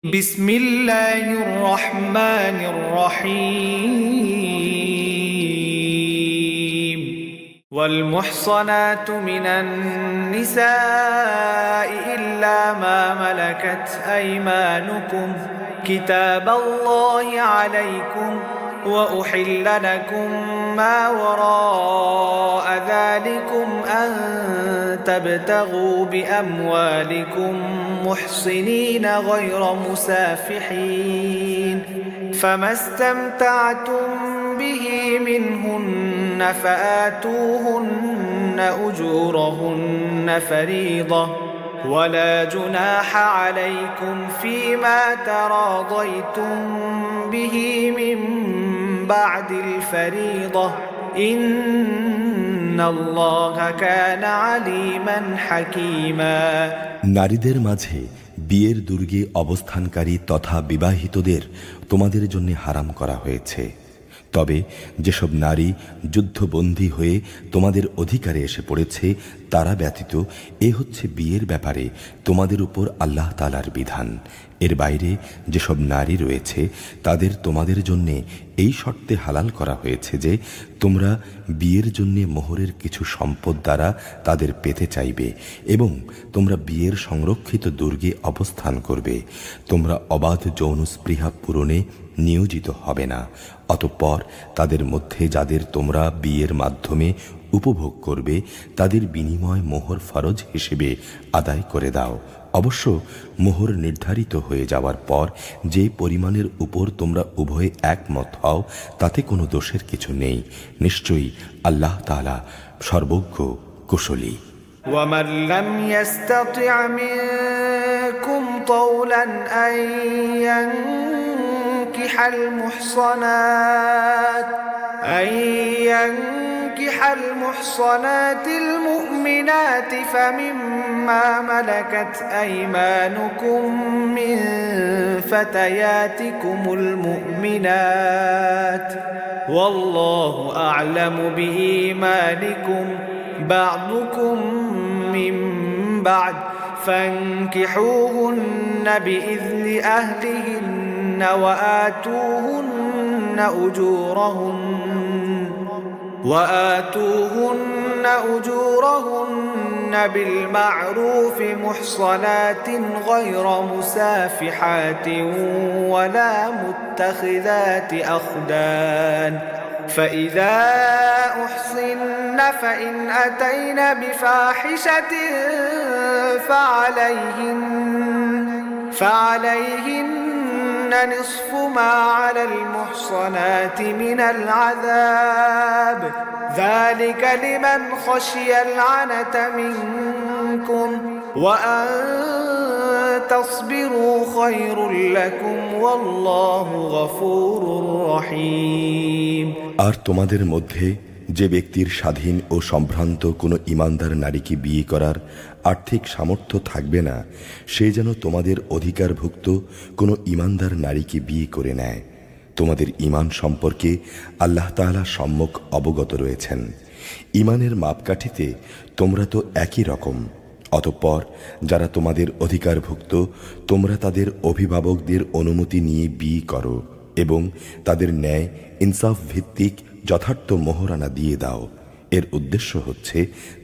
بسم الله الرحمن الرحيم والمحصنات من النساء إلا ما ملكت أيمانكم كتاب الله عليكم وأحل لكم ما وراء ذلكم أن تبتغوا بأموالكم محصنين غير مسافحين فما استمتعتم به منهن فآتوهن أجورهن فريضة ولا جناح عليكم فيما تراضيتم به من بعد الفريضة إن الله كان عليما حكيما নারীদের মাঝে বিয়ের দুর্গে অবস্থানকারী তথা বিবাহিতদের তোমাদের জন্য হারাম করা হয়েছে। তবে যেসব নারী যুদ্ধবন্দী হয়ে তোমাদের অধিকারে এসে পড়েছে তারা ব্যতীত এ হচ্ছে বিয়ের ব্যাপারে তোমাদের উপর আল্লাহ তাআলার বিধান। এর বাইরে যেসব নারী রয়েছে তাদের তোমাদের জন্য এই শর্তে হালাল করা হয়েছে যে তোমরা বিয়ের জন্য মোহরের কিছু সম্পদ দ্বারা তাদের পেতে চাইবে এবং তোমরা বিয়ের সংরক্ষিত দুর্গে অবস্থান করবে। তোমরা অবাধ যৌন স্পৃহা পূরণে নিয়োজিত হবে না। অতঃপর তাদের মধ্যে যাদের তোমরা বিয়ের মাধ্যমে উপভোগ করবে তাদের বিনিময় মোহর ফরজ হিসেবে আদায় করে দাও। অবশ্য মোহর নির্ধারিত হয়ে যাওয়ার পর যে পরিমাণের উপর তোমরা উভয়ে একমত হও তাতে কোনো দোষের কিছু নেই। নিশ্চয়ই আল্লাহ তাআলা সর্বজ্ঞ কুশলী। ومن لم يستطع منكم طولا أن ينكح المحصنات المؤمنات فمما ملكت أيمانكم من فتياتكم المؤمنات والله أعلم بإيمانكم بعضكم من بعد فانكحوهن بإذن أهلهن وآتوهن أجورهن بالمعروف محصنات غير مسافحات ولا متخذات أخدان فإذا أحصن فإن أتين بفاحشة فعليهن نصف ما على المحصنات من العذاب ذلك لمن خشي العنة منكم وأن تصبروا خير لكم والله غفور رحيم। আর তোমাদের মধ্যে যে ব্যক্তির স্বাধীন ও সম্ভ্রান্ত কোনো ঈমানদার নারীকে বিয়ে করার আর্থিক সামর্থ্য থাকবে না সে যেন তোমাদের অধিকারভুক্ত কোনো ঈমানদার নারীকে বিয়ে করে নেয়। তোমাদের ঈমান সম্পর্কে আল্লাহ তাআলা সম্যক অবগত রয়েছেন। ঈমানের মাপকাঠিতে তোমরা তো একই রকম। অতঃপর যারা তোমাদের অধিকারভুক্ত তোমরা তাদের অভিভাবকদের অনুমতি নিয়ে বিয়ে করো এবং তাদের ন্যায় ইনসাফ ভিত্তিক যথার্থ মোহরানা দিয়ে দাও। এর উদ্দেশ্য হচ্ছে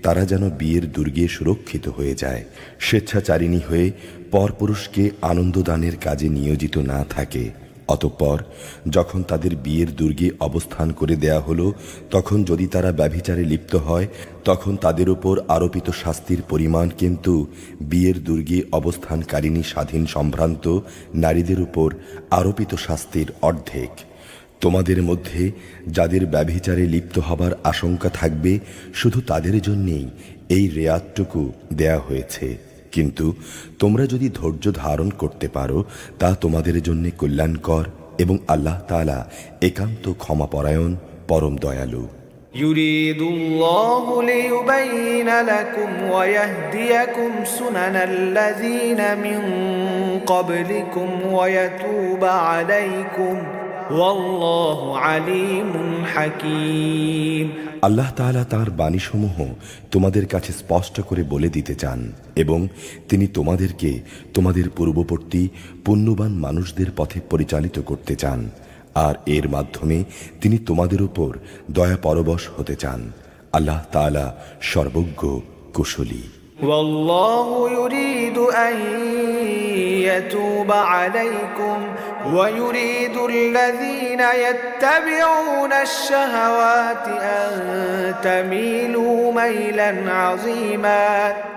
তারা যেন বিয়ের দুর্গে সুরক্ষিত হয়ে যায়, স্বেচ্ছাচারিণী হয়ে পরপুরুষকে আনন্দদানের কাজে নিয়োজিত না থাকে। অতঃপর যখন তাদের বিয়ের দুর্গে অবস্থান করে দেয়া হলো তখন যদি তারা ব্যভিচারে লিপ্ত হয় তখন তাদের উপর আরোপিত শাস্তির পরিমাণ কিন্তু বিয়ের দুর্গে অবস্থানকারিণী স্বাধীন সম্ভ্রান্ত নারীদের উপর আরোপিত শাস্তির অর্ধেক। তোমাদের মধ্যে যাদের ব্যভিচারে লিপ্ত হবার আশঙ্কা থাকবে শুধু তাদের জন্যেই এই রেয়াতটুকু দেয়া হয়েছে, কিন্তু তোমরা যদি ধৈর্য ধারণ করতে পারো তা তোমাদের জন্য কল্যাণকর এবং আল্লাহ তাআলা একান্ত ক্ষমাপরায়ণ পরম দয়ালু। يريد الله ليبين لكم ويهديكم سنن الذين من قبلكم ويتوب عليكم والله عليم حكيم আল্লাহ তাআলা তাঁর বাণীসমূহ তোমাদের কাছে স্পষ্ট করে বলে দিতে চান এবং তিনি তোমাদেরকে তোমাদের পূর্ববর্তী পুণ্যবান মানুষদের পথে পরিচালিত করতে চান, আর এর মাধ্যমে তিনি তোমাদের উপর দয়া পরবশ হতে চান। আল্লাহ তাআলা সর্বজ্ঞ, কুশলী। والله يريد أن يتوب عليكم ويريد الذين يتبعون الشهوات أن تميلوا ميلا عظيما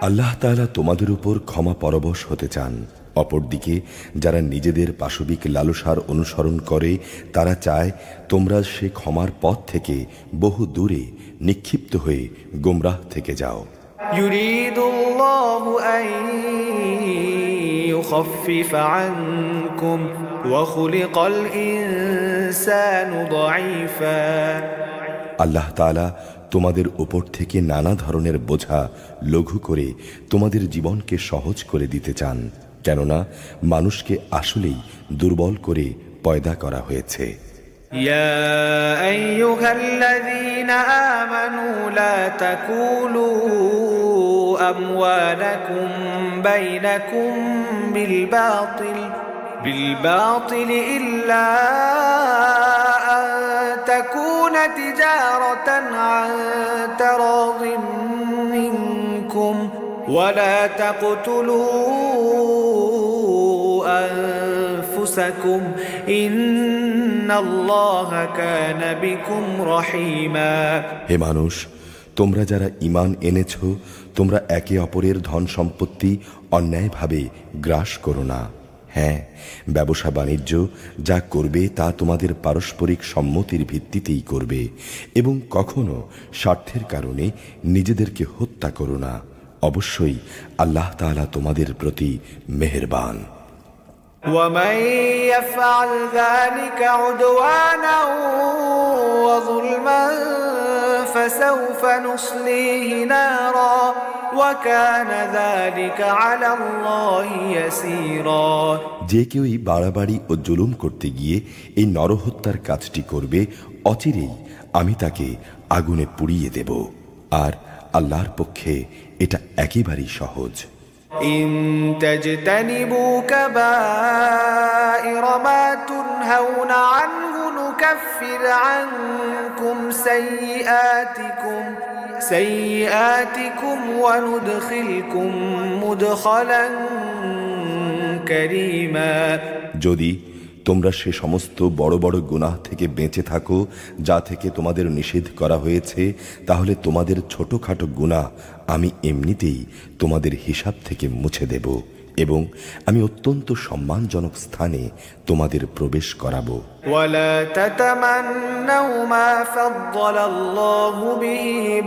আল্লাহ তাআলা তোমাদের উপর ক্ষমা পরবশ হতে চান। অপরদিকে যারা নিজেদের পাশবিক লালসার অনুসরণ করে তারা চায় তোমরা সে ক্ষমার পথ থেকে বহু দূরে নিক্ষিপ্ত হয়ে গোমরাহ থেকে যাও। يريد الله أن يخفف عنكم وخلق الإنسان ضعيفا আল্লাহ তাআলা তোমাদের উপর থেকে নানা ধরনের বোঝা লঘু করে তোমাদের জীবনকে সহজ করে দিতে চান, কেননা মানুষকে আসলেই দুর্বল করে পয়দা করা হয়েছে। يا أيها الذين آمنوا لا تكولوا أموالكم بينكم بالباطل إلا أن تكون تجارة عن تراض منكم ولا تقتلوا أنفسكم إن الله كان بكم رحيما হে মানুষ, তোমরা যারা ঈমান এনেছ, তোমরা একে অপরের ধন সম্পত্তি অন্যায়ভাবে গ্রাস করো না। হ্যাঁ, ব্যবসা বাণিজ্য যা করবে তা তোমাদের পারস্পরিক সম্মতির ভিত্তিতেই করবে এবং কখনো স্বার্থের কারণে নিজেদেরকে হত্যা করো না। অবশ্যই আল্লাহ তাআলা তোমাদের প্রতি মেহেরবান। ومن يفعل ذلك عدوانا وظلما فسوف نصليه نارا وكان ذلك على الله يسيرا যে কেউই বাড়াবাড়ি ও জুলুম করতে গিয়ে এই নরহত্যার কাজটি করবে, অচিরেই আমি তাকে আগুনে পুড়িয়ে দেব, আর আল্লাহর পক্ষে এটা একেবারেই সহজ। إن تجتنبوا كبائر ما تنهون عنه نكفر عنكم سيئاتكم وندخلكم مدخلا كريما যদি তোমরা সে সমস্ত বড় বড় গুনাহ থেকে বেঁচে থাকো যা থেকে তোমাদের নিষেধ করা হয়েছে, তাহলে তোমাদের ছোটখাটো গুনাহ আমি এমনিতেই তোমাদের হিসাব থেকে মুছে দেব এবং আমি অত্যন্ত সম্মানজনক স্থানে তোমাদের প্রবেশ করাবো। ولا تتمنوا ما فضل الله به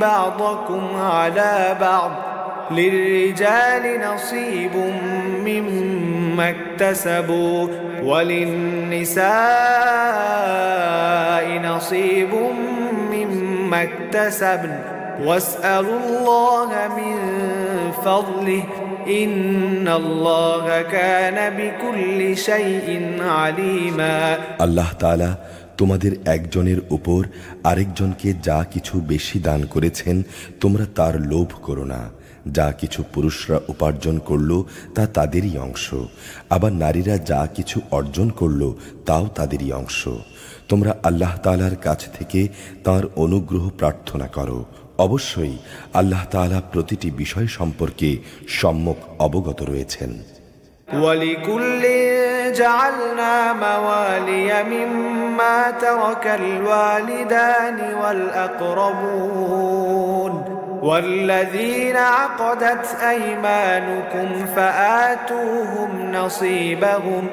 بعضكم على بعض للرجال نصيب مما اكتسبوا وللنساء نصيب مما اكتسبن واسألوا الله من فضله إن الله كان بكل شيء عليما আল্লাহ তাআলা তোমাদের একজনের উপর আরেকজনকে যা কিছু বেশি দান করেছেন তোমরা তার লোভ করো না। যা কিছু পুরুষরা উপার্জন করল তা তাদেরই অংশ, আবার নারীরা যা কিছু অর্জন করল তাও তাদেরই অংশ। তোমরা আল্লাহ তাআলার কাছ থেকে তাঁর অনুগ্রহ প্রার্থনা করো। অবশ্যই আল্লাহ তাআলা প্রতিটি বিষয় সম্পর্কে সম্যক অবগত রয়েছেন। ولكل جعلنا موالي مما ترك الوالدان والأقربون والذين عقدت أيمانكم فآتوهم نصيبهم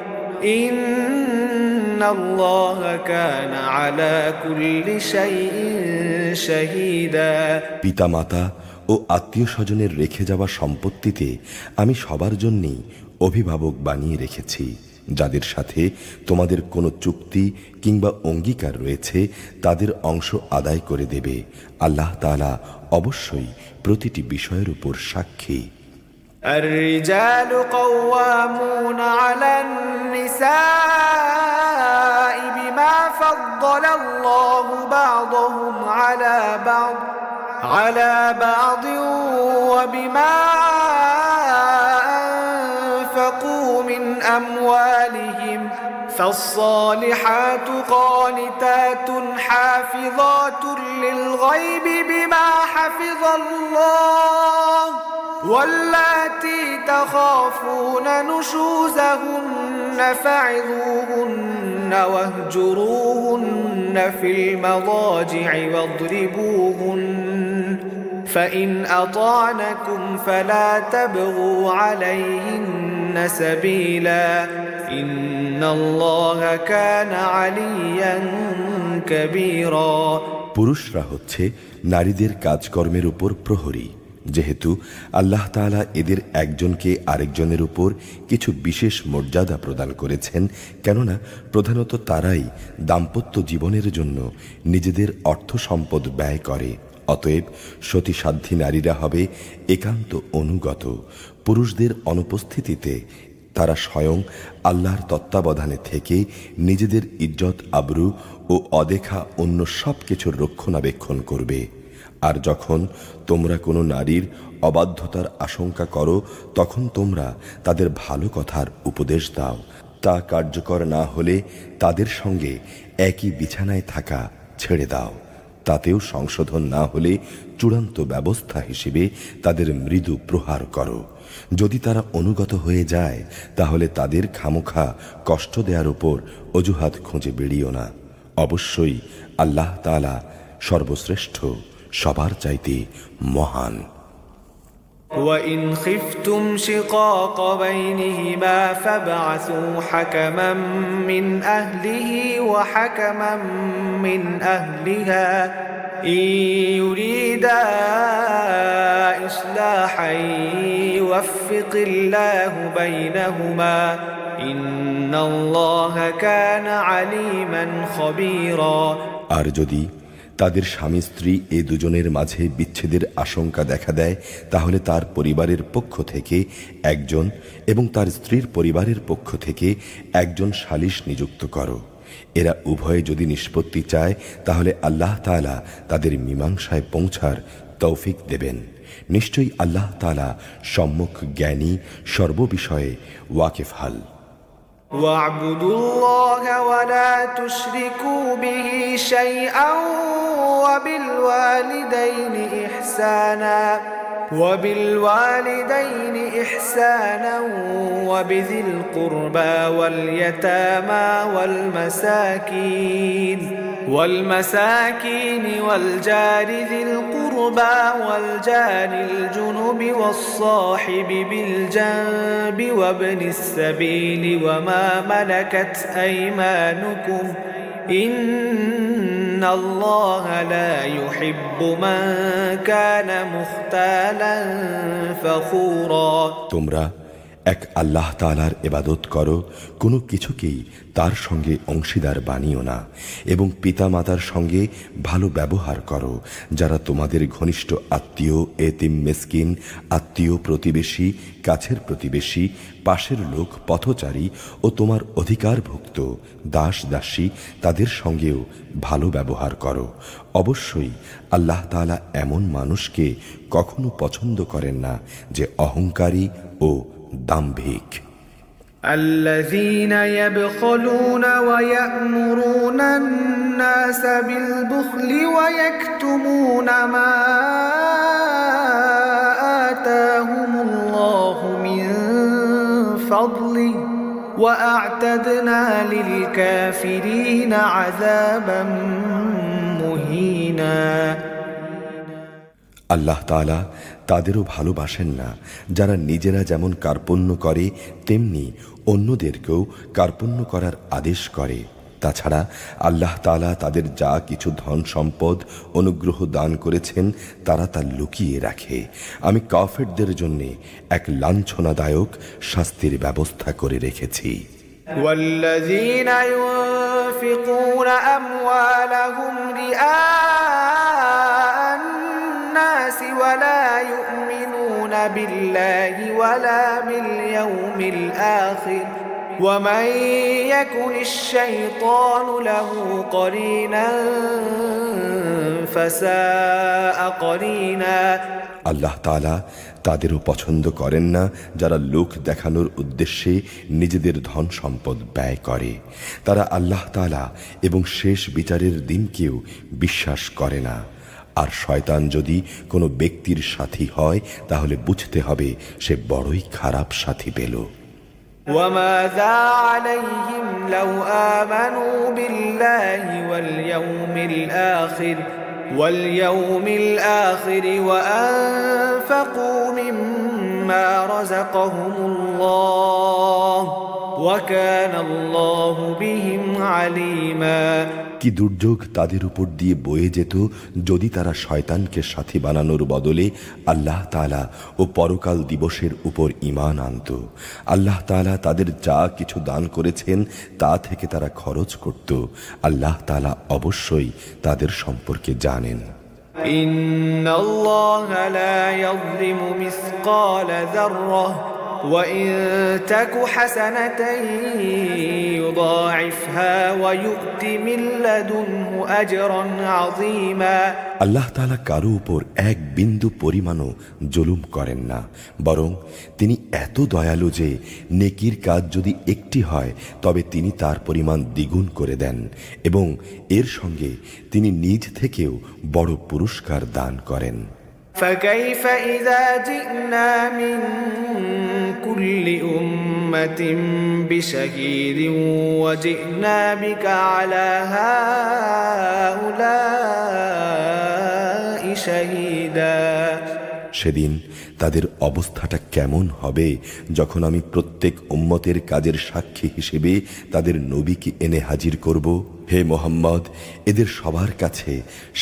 إن الله كان على كل شيء شهيدا পিতামাতা ও আত্মীয় স্বজনের রেখে যাওয়া সম্পত্তিতে আমি সবার জন্যই অভিভাবক বানিয়ে রেখেছি। যাদের সাথে তোমাদের কোনো চুক্তি কিংবা অঙ্গীকার রয়েছে তাদের অংশ আদায় করে দেবে। আল্লাহ তাআলা অবশ্যই প্রতিটি বিষয়ের উপর সাক্ষী। الرجال قوامون على النساء بما فضل الله بعضهم على بعض وبما أنفقوا من أموالهم فالصالحات قانتات حافظات للغيب بما حفظ الله واللاتي تخافون نشوزهن فعظوهن واهجروهن في المضاجع واضربوهن فإن أطعنكم فلا تبغوا عليهن سبيلا إن الله كان عليا كبيرا পুরুষরা হচ্ছে নারীদের কাজকর্মের উপর প্রহরী, যেহেতু আল্লাহ তাআলা এদের একজনকে আরেকজনের উপর কিছু বিশেষ মর্যাদা প্রদান করেছেন, কেননা প্রধানত তারাই দাম্পত্য জীবনের জন্য নিজেদের অর্থ সম্পদ ব্যয় করে। অতএব সতীসাধ্যী নারীরা হবে একান্ত অনুগত। পুরুষদের অনুপস্থিতিতে তারা স্বয়ং আল্লাহর তত্ত্বাবধানে থেকে নিজেদের ইজ্জত আবরু ও অদেখা অন্য সব কিছুর রক্ষণাবেক্ষণ করবে। আর যখন তোমরা কোনো নারীর অবাধ্যতার আশঙ্কা করো, তখন তোমরা তাদের ভালো কথার উপদেশ দাও। তা কার্যকর না হলে তাদের সঙ্গে একই বিছানায় থাকা ছেড়ে দাও। তাতেও সংশোধন না হলে চূড়ান্ত ব্যবস্থা হিসেবে তাদের মৃদু প্রহার করো। যদি তারা অনুগত হয়ে যায়, তাহলে তাদের খামোখা কষ্ট দেওয়ার উপর অজুহাত খুঁজে বেরিও না। অবশ্যই আল্লাহ তাআলা সর্বশ্রেষ্ঠ, সবার চাইতে মহান। وَإِنْ خِفْتُمْ شِقَاقَ بَيْنِهِمَا فَابْعَثُوا حَكَمًا مِّنْ أَهْلِهِ وَحَكَمًا مِّنْ أَهْلِهَا إِنْ يُرِيدَا إِصْلَاحًا يُوَفِّقِ اللَّهُ بَيْنَهُمَا إِنَّ اللَّهَ كَانَ عَلِيمًا خَبِيرًا। আর যদি তাদের স্বামী স্ত্রী এ দুজনের মাঝে বিচ্ছেদের আশঙ্কা দেখা দেয়, তাহলে তার পরিবারের পক্ষ থেকে একজন এবং তার স্ত্রীর পরিবারের পক্ষ থেকে একজন সালিশ নিযুক্ত করো। এরা উভয়ে যদি নিষ্পত্তি চায়, তাহলে আল্লাহ তাআলা তাদের মীমাংসায় পৌঁছার তৌফিক দেবেন। নিশ্চয়ই আল্লাহ তাআলা সম্যক জ্ঞানী, সর্ববিষয়ে ওয়াকিফহাল। واعبدوا الله ولا تشركوا به شيئا وبالوالدين إحسانا وبذي القربى واليتامى والمساكين والجار ذي القربى والجار الجنب والصاحب بالجنب وابن السبيل وما ملكت أيمانكم إن الله لا يحب من كان مختالا فخورا। তোমরা এক আল্লাহ তাআলার ইবাদত করো, কোনো কিছুকেই তার সঙ্গে অংশীদার বানিও না, এবং পিতামাতার সঙ্গে ভালো ব্যবহার করো, যারা তোমাদের ঘনিষ্ঠ আত্মীয়, এতিম মিসকিন, আত্মীয়, প্রতিবেশী, কাছের প্রতিবেশী, পাশের লোক, পথচারী ও তোমার অধিকারভুক্ত দাস দাসী, তাদের সঙ্গেও ভালো ব্যবহার করো। অবশ্যই আল্লাহ তাআলা এমন মানুষকে কখনো পছন্দ করেন না যে অহংকারী ও দাম্ভিক। الذين يبخلون ويأمرون الناس بالبخل ويكتمون ما آتاهم الله من فضله وأعتدنا للكافرين عذابا مهينا। আল্লাহ তাআলা তাদেরও ভালোবাসেন না যারা নিজেরা যেমন কার্পণ্য করে তেমনি অন্যদেরকেও কার্পণ্য করার আদেশ করে। তাছাড়া আল্লাহ তাআলা তাদের যা কিছু ধন সম্পদ অনুগ্রহ দান করেছেন তারা তা লুকিয়ে রাখে। আমি কাফেরদের জন্য এক লাঞ্ছনাদায়ক শাস্তির ব্যবস্থা করে রেখেছি। والذين ينفقون أموالهم رئاء الناس ولا يؤمنون بالله ولا باليوم الآخر ومن يكن الشيطان له قرينا فساء قرينا আল্লাহ তাআলা তাদেরও পছন্দ করেন না যারা লোক দেখানোর উদ্দেশ্যে নিজেদের ধন সম্পদ ব্যয় করে। তারা আল্লাহ তাআলা এবং শেষ বিচারের দিনকেও বিশ্বাস করে না। আর শয়তান যদি কোনো ব্যক্তির সাথী হয় তাহলে বুঝতে হবে সে বড়ই খারাপ সাথী পেল। وماذا عليهم لو آمنوا بالله واليوم الآخر وأنفقوا مما رزقهم الله وكان الله بهم عليما কি দুর্যোগ তাদের উপর দিয়ে বয়ে যেত যদি তারা শয়তানকে সাথী বানানোর বদলে আল্লাহ তাআলা ও পরকাল দিবসের উপর ঈমান আনত। আল্লাহ তাআলা তাদের যা কিছু দান করেছেন তা থেকে তারা খরচ করত। আল্লাহ তাআলা অবশ্যই তাদের সম্পর্কে জানেন। ইন্নাল্লাহা লা ইয়াযলিমু মিসকালা যাররাহ وإن تك حسنة يضاعفها ويؤت من لدنه أجرا عظيما আল্লাহ তাআলা কারো উপর এক বিন্দু পরিমাণও জুলুম করেন না, বরং তিনি এত দয়ালু যে নেকির কাজ যদি একটি হয় তবে তিনি তার পরিমাণ দ্বিগুণ করে দেন এবং এর সঙ্গে তিনি নিজ থেকেও বড় পুরস্কার দান করেন। فكيف إذا جئنا من كل أمة بشهيد وجئنا بك على هؤلاء شهيدا সেদিন তাদের অবস্থাটা কেমন হবে যখন আমি প্রত্যেক উম্মতের কাজের সাক্ষী হিসেবে তাদের নবীকে এনে হাজির করব। হে মুহাম্মদ, এদের সবার কাছে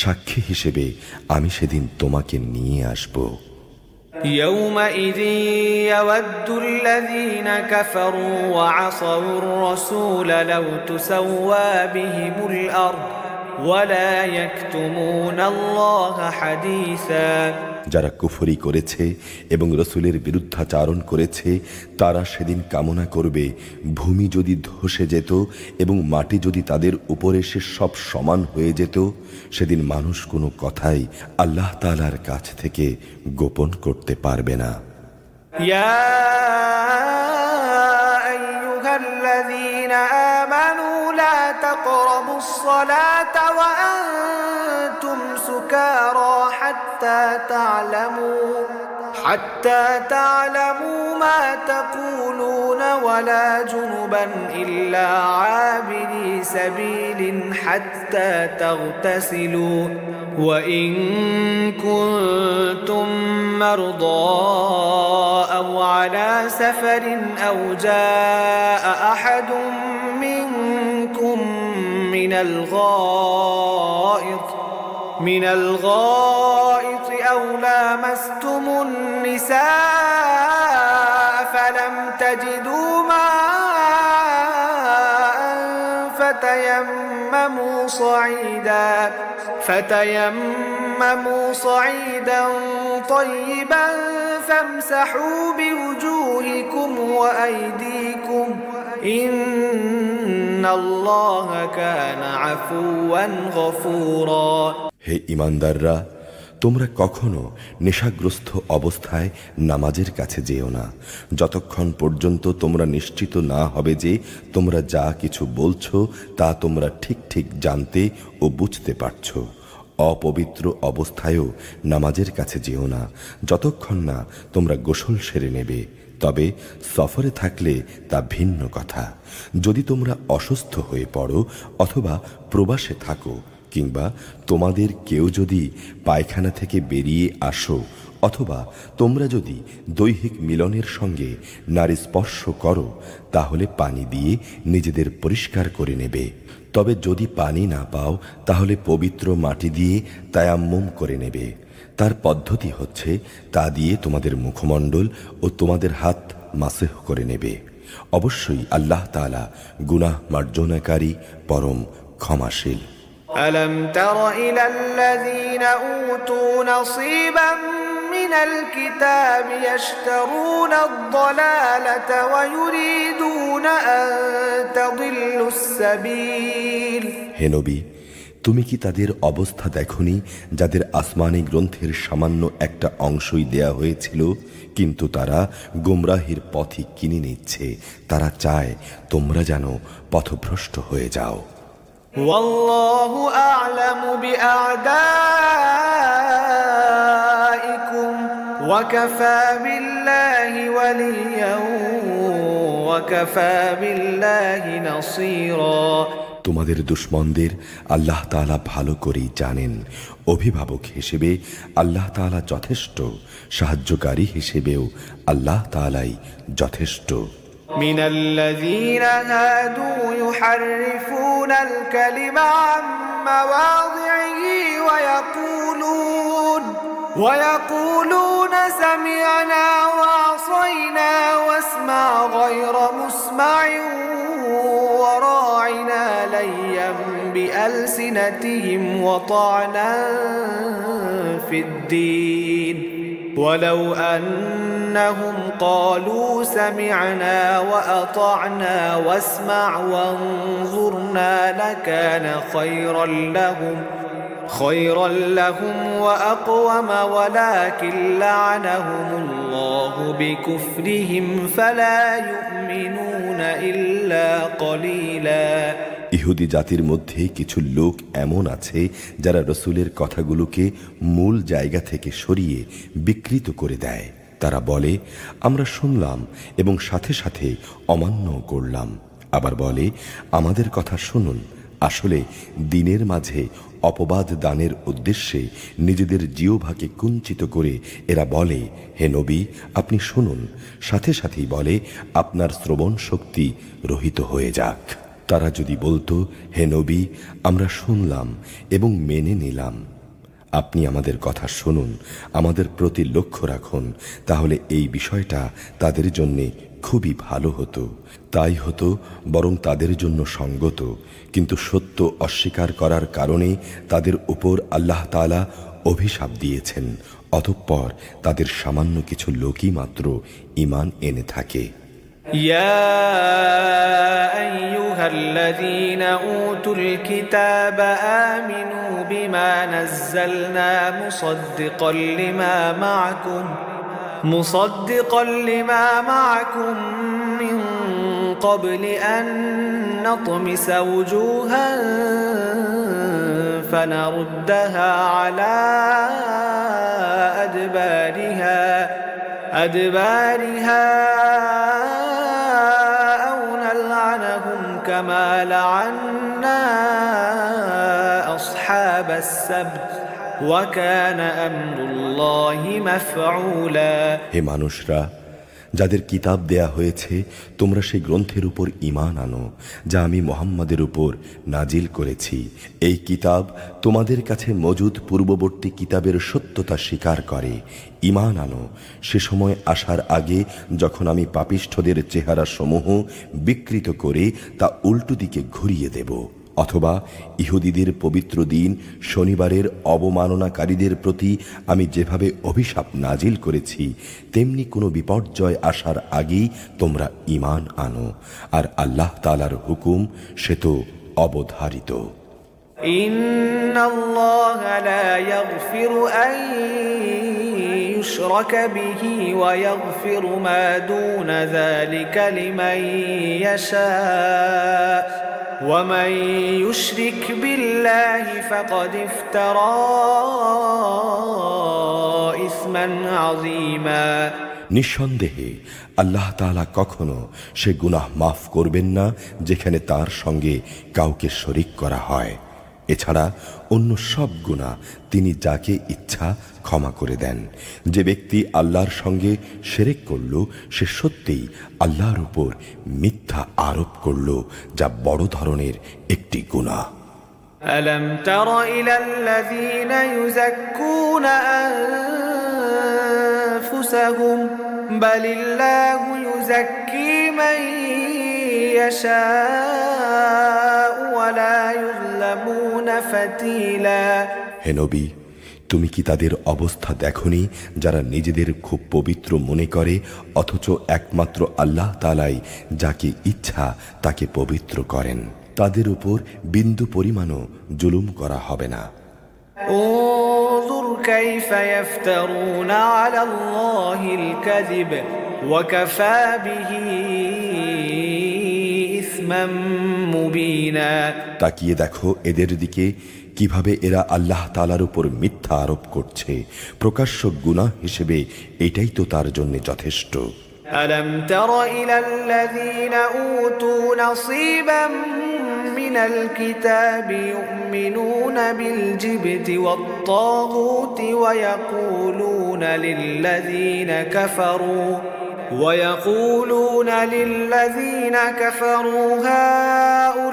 সাক্ষী হিসেবে আমি সেদিন তোমাকে নিয়ে আসব। يومئذ يود الذين كفروا وعصوا الرسول لو تسوى بهم الأرض ولا يكتمون الله حديثا যারা কুফরি করেছে এবং রসুলের বিরুদ্ধাচারণ করেছে তারা সেদিন কামনা করবে ভূমি যদি ধসে যেত এবং মাটি যদি তাদের উপরে এসে সব সমান হয়ে যেত। সেদিন মানুষ কোনো কথাই আল্লাহ তাআলার কাছ থেকে গোপন করতে পারবে না। ইয়া আইয়ুহাল্লাযীনা আমানু লা তাকরাবুস সালাতা ওয়া আনতুম সুকারা حتى تعلموا ما تقولون ولا جنبا إلا عابري سبيل حتى تغتسلوا وإن كنتم مرضى أو على سفر أو جاء أحد منكم من الغائط أو لامستم النساء فلم تجدوا ماء فتيمموا صعيدا طيبا فامسحوا بوجوهكم وأيديكم إن الله كان عفوا غفورا হে ঈমানদাররা, তোমরা কখনো নেশাগ্রস্ত অবস্থায় নামাজের কাছে যেও না যতক্ষণ পর্যন্ত তোমরা নিশ্চিত না হবে যে তোমরা যা কিছু বলছো তা তোমরা ঠিক ঠিক জানতে ও বুঝতে পারছো। অপবিত্র অবস্থায়ও নামাজের কাছে যেও না যতক্ষণ না তোমরা গোসল সেরে নেবে। তবে সফরে থাকলে তা ভিন্ন কথা। যদি তোমরা অসুস্থ হয়ে পড়ো অথবা প্রবাসে থাকো কিংবা তোমাদের কেউ যদি পায়খানা থেকে বেরিয়ে আসো অথবা তোমরা যদি দৈহিক মিলনের সঙ্গে নারী স্পর্শ করো তাহলে পানি দিয়ে নিজেদের পরিষ্কার করে নেবে। তবে যদি পানি না পাও তাহলে পবিত্র মাটি দিয়ে তায়াম্মুম করে নেবে। তার পদ্ধতি হচ্ছে তা দিয়ে তোমাদের মুখমণ্ডল ও তোমাদের হাত মাসেহ করে নেবে। অবশ্যই আল্লাহ তাআলা গুনাহ মার্জনাকারী পরম ক্ষমাশীল। ألم تر إلى الذين أوتوا نصيبا من الكتاب يشترون الضلالة ويريدون تريدون أن تضلوا السبيل হে নবী, তুমি কি তাদের অবস্থা দেখনি যাদের আসমানি গ্রন্থের সামান্য একটা অংশই দেয়া হয়েছিল, কিন্তু তারা গোমরাহির পথই কিনে নিচ্ছে। তারা চায় তোমরা যেন পথভ্রষ্ট হয়ে যাও। والله أعلم بأعدائكم وكفى بالله وليا وكفى بالله نصيرا। তোমাদের দুশমনদের আল্লাহ তাআলা ভালো করেই জানেন। অভিভাবক হিসেবে আল্লাহ তাআলা যথেষ্ট, সাহায্যকারী হিসেবেও আল্লাহ তাআলাই যথেষ্ট। من الذين هادوا يحرفون الكلم عن مواضعه ويقولون سمعنا وعصينا واسمع غير مسمع وراعنا ليا بألسنتهم وطعنا في الدين ولو أنهم قالوا سمعنا وأطعنا واسمع وانظرنا لكان خيرا لهم وأقوم ولكن لعنهم الله بكفرهم فلا يؤمنون إلا قليلا। ইহুদি জাতির মধ্যে কিছু লোক এমন আছে যারা রসুলের কথাগুলোকে মূল জায়গা থেকে সরিয়ে বিকৃত করে দেয়। তারা বলে, আমরা শুনলাম এবং সাথে সাথে অমান্য করলাম। আবার বলে, আমাদের কথা শুনুন। আসলে দিনের মাঝে অপবাদ দানের উদ্দেশ্যে নিজেদের জিহ্বাকে কুঞ্চিত করে এরা বলে, হে নবী, আপনি শুনুন। সাথে সাথেই বলে, আপনার শ্রবণ শক্তি রহিত হয়ে যাক। তারা যদি বলতো, হে নবী, আমরা শুনলাম এবং মেনে নিলাম, আপনি আমাদের কথা শুনুন, আমাদের প্রতি লক্ষ্য রাখুন, তাহলে এই বিষয়টা তাদের জন্যে খুবই ভালো হতো। তাই হতো বরং তাদের জন্য সঙ্গত। কিন্তু সত্য অস্বীকার করার কারণে তাদের উপর আল্লাহ তাআলা অভিশাপ দিয়েছেন। অতঃপর তাদের সামান্য কিছু লোকই মাত্র ঈমান এনে থাকে। يا أيها الذين أوتوا الكتاب آمنوا بما نزلنا مصدقا لما معكم من قبل أن نطمس وجوها فنردها على أدبارها أو نلعنهم كما لعنا أصحاب السبت وكان أمر الله مفعولا। হে মানুষরা, যাদের কিতাব দেয়া হয়েছে তোমরা সেই গ্রন্থের উপর ঈমান আনো যা আমি মুহাম্মাদের উপর নাজিল করেছি। এই কিতাব তোমাদের কাছে মজুদ পূর্ববর্তী কিতাবের সত্যতা স্বীকার করে। ঈমান আনো সে সময় আসার আগে যখন আমি পাপিষ্ঠদের চেহারা সমূহ বিকৃত করে তা উল্টো দিকে ঘুরিয়ে দেব। অথবা ইহুদিদের পবিত্র দিন শনিবারের অবমাননাকারীদের প্রতি আমি যেভাবে অভিশাপ নাজিল করেছি, তেমনি কোনো বিপর্যয় আসার আগেই তোমরা ঈমান আনো। আর আল্লাহ তাআলার হুকুম সে তো অবধারিত। ইন্নাল্লাহা লা ইয়াগফিরু আন ইউশরাকা বিহি ওয়া ইয়াগফিরু মা দুনা যালিকা লিমান ইয়াশা ومن يشرك بالله فقد افترى إثما عظيما। নিঃসন্দেহে আল্লাহ তাআলা কখনো সে গুনাহ মাফ করবেন না যেখানে তার সঙ্গে কাউকে শরীক করা হয়। এছাড়া অন্য সব গুনাহ তিনি যাকে ইচ্ছা ক্ষমা করে দেন। যে ব্যক্তি আল্লাহর সঙ্গে শিরক করল সে সত্যিই আল্লাহর উপর মিথ্যা আরোপ করল, যা বড় ধরনের একটি গুনাহ। ألم تر إلى الذين يزكون أنفسهم بل الله يزكي من يشاء ولا يظلمون فتيلا। হে নবী, তুমি কি তাদের অবস্থা দেখনি যারা নিজেদের খুব পবিত্র মনে করে অথচ একমাত্র আল্লাহ তাআলাই যাকে ইচ্ছা তাকে পবিত্র করেন, তাদের উপর বিন্দু পরিমাণও জুলুম করা হবে না। انظر كيف يفترون على الله الكذب وكفى به إثما مبينا। তাকিয়ে দেখো এদের দিকে কিভাবে এরা আল্লাহ তাআলার উপর মিথ্যা আরোপ করছে, প্রকাশ্য গুনাহ হিসেবে এটাই তো তার জন্য যথেষ্ট। ألم تر إلى الذين أوتوا نصيبا من الكتاب يؤمنون بالجبت والطاغوت ويقولون للذين كفروا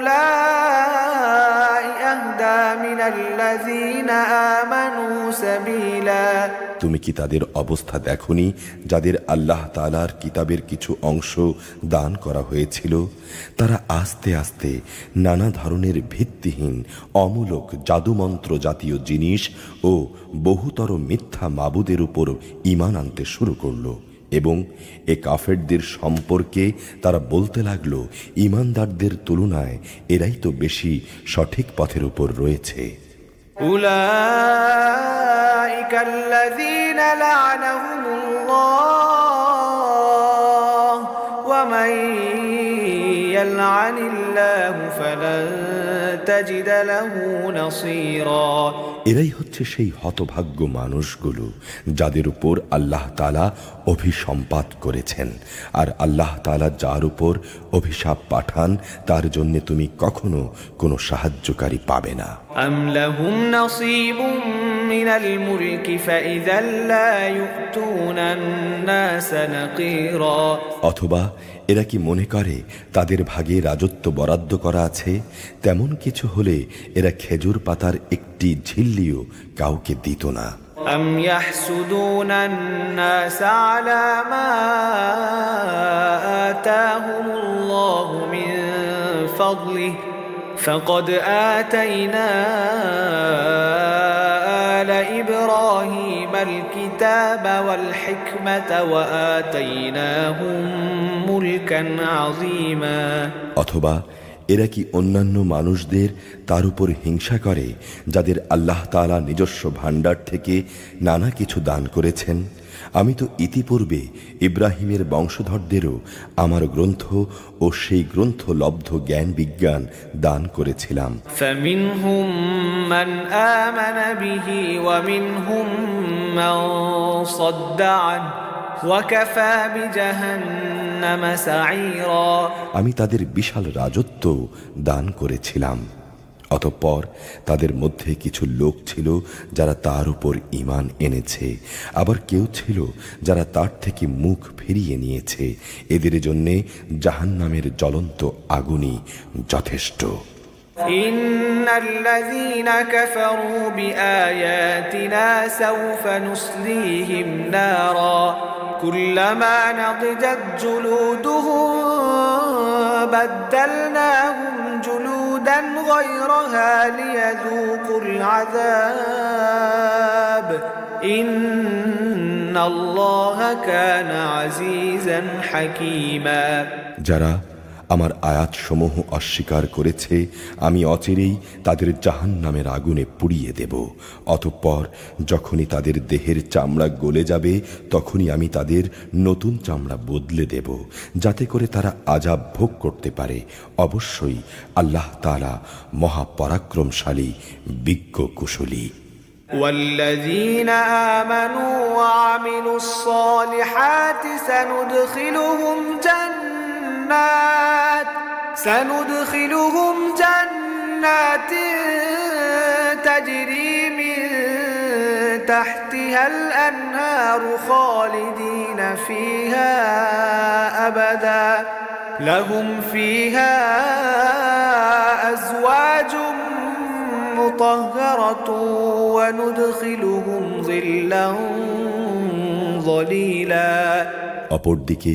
هؤلاء أهدى من الذين آمنوا سبيلا। তুমি কি তাদের অবস্থা দেখনি যাদের আল্লাহ তাআলার কিতাবের কিছু অংশ দান করা হয়েছিল? তারা আস্তে আস্তে নানা ধরনের ভিত্তিহীন অমূলক জাদুমন্ত্র জাতীয় জিনিস ও বহুতর মিথ্যা মাবুদের উপর ঈমান আনতে শুরু করলো এবং এ কাফেরদের সম্পর্কে তারা বলতে লাগলো, ঈমানদারদের তুলনায় এরাই তো বেশি সঠিক পথের উপর রয়েছে। উলাইকা আল্লাযীনা লা'নাহুমুল্লাহ ওয়া মান ইয়াল'আনিল্লাহু ফালান তাজিদা লাহু নাসীরা। এরাই হচ্ছে সেই হতভাগ্য মানুষগুলো যাদের উপর আল্লাহ তাআলা অভিসম্পাত করেছেন, আর আল্লাহ তাআলা যার উপর অভিশাপ পাঠান তার জন্য তুমি কখনো কোনো সাহায্যকারী পাবে না। আম লাহুম নাসীবুম মিনাল মুলকি ফাইযা লা ইউতুনান নাস নাকিরা। অথবা এরা কি মনে করে তাদের ভাগে রাজত্ব বরাদ্দ করা আছে? তেমন কিছু হলে এরা খেজুর পাতার একটি ঝিল্লিও কাউকে দিত না। আম ইয়াহসুদুনান নাস আলা মা আতাহুমুল্লাহু মিন ফাদলিহি ফাকাদ আতাইনা আলা ইব্রাহিমাল কিতাবা ওয়াল হিকমাতা ওয়া আতাইনাহুম মুলকান আযীমা। অথবা এরা কি অন্যান্য মানুষদের তার উপর হিংসা করে যাদের আল্লাহ তাআলা নিজস্ব ভাণ্ডার থেকে নানা কিছু দান করেছেন? আমি তো ইতিপূর্বে ইব্রাহিমের বংশধরদেরও আমার গ্রন্থ ও সেই গ্রন্থ লব্ধ জ্ঞান বিজ্ঞান দান করেছিলাম। ফামিনহুম মান আমানা বিহি ওয়া মিনহুম মান সাদ্দা আনহু ওয়া কাফা বিজাহান্নামা সাঈরা। আমি তাদের বিশাল রাজত্ব দান করেছিলাম, অতঃপর তাদের মধ্যে কিছু লোক ছিল যারা তার উপর ঈমান এনেছে, আবার কেউ ছিল যারা তার থেকে মুখ ফিরিয়ে নিয়েছে। এদের জন্যে জাহান্নামের জ্বলন্ত আগুনই যথেষ্ট। ইন্নাল্লাযীনা কাফারু বিআয়াতিনা সাওফা নুসলিহিম নারা কুল্লামা নাদিজাত জুলুদুহুম বাদদালনাহুম জুলুদান গায়রাহা লিয়াযূকুল আযাব ইন্নাল্লাহা কানা আজিজান হাকীমা। যারা আমার আয়াতসমূহ অস্বীকার করেছে আমি অচিরেই তাদের জাহান্নামের আগুনে পুড়িয়ে দেব। অতঃপর যখনই তাদের দেহের চামড়া গলে যাবে তখনই আমি তাদের নতুন চামড়া বদলে দেব, যাতে করে তারা আযাব ভোগ করতে পারে। অবশ্যই আল্লাহ তাআলা মহাপরাক্রমশালী, বিজ্ঞ কুশলী। والذين آمنوا وعملوا الصالحات سندخلهم جنات تجري من تحتها الأنهار خالدين فيها أبدا لهم فيها أزواج مطهرة وندخلهم ظلا ظليلا। অপরদিকে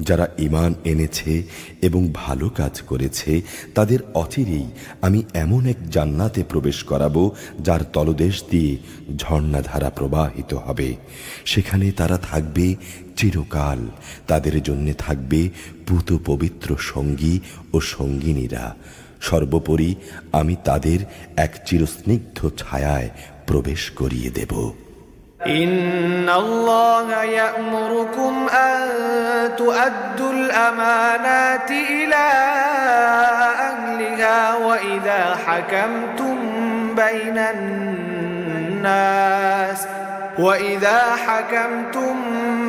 যারা ঈমান এনেছে এবং ভালো কাজ করেছে তাদের অচিরেই আমি এমন এক জান্নাতে প্রবেশ করাবো যার তলদেশ দিয়ে ঝর্ণাধারা প্রবাহিত হবে। সেখানে তারা থাকবে চিরকাল। তাদের জন্য থাকবে পূত পবিত্র সঙ্গী ও সঙ্গিনীরা। সর্বোপরি আমি তাদের এক চিরস্নিগ্ধ ছায়ায় প্রবেশ করিয়ে দেব। إن الله يأمركم أن تؤدوا الأمانات إلى أهلها وإذا حكمتم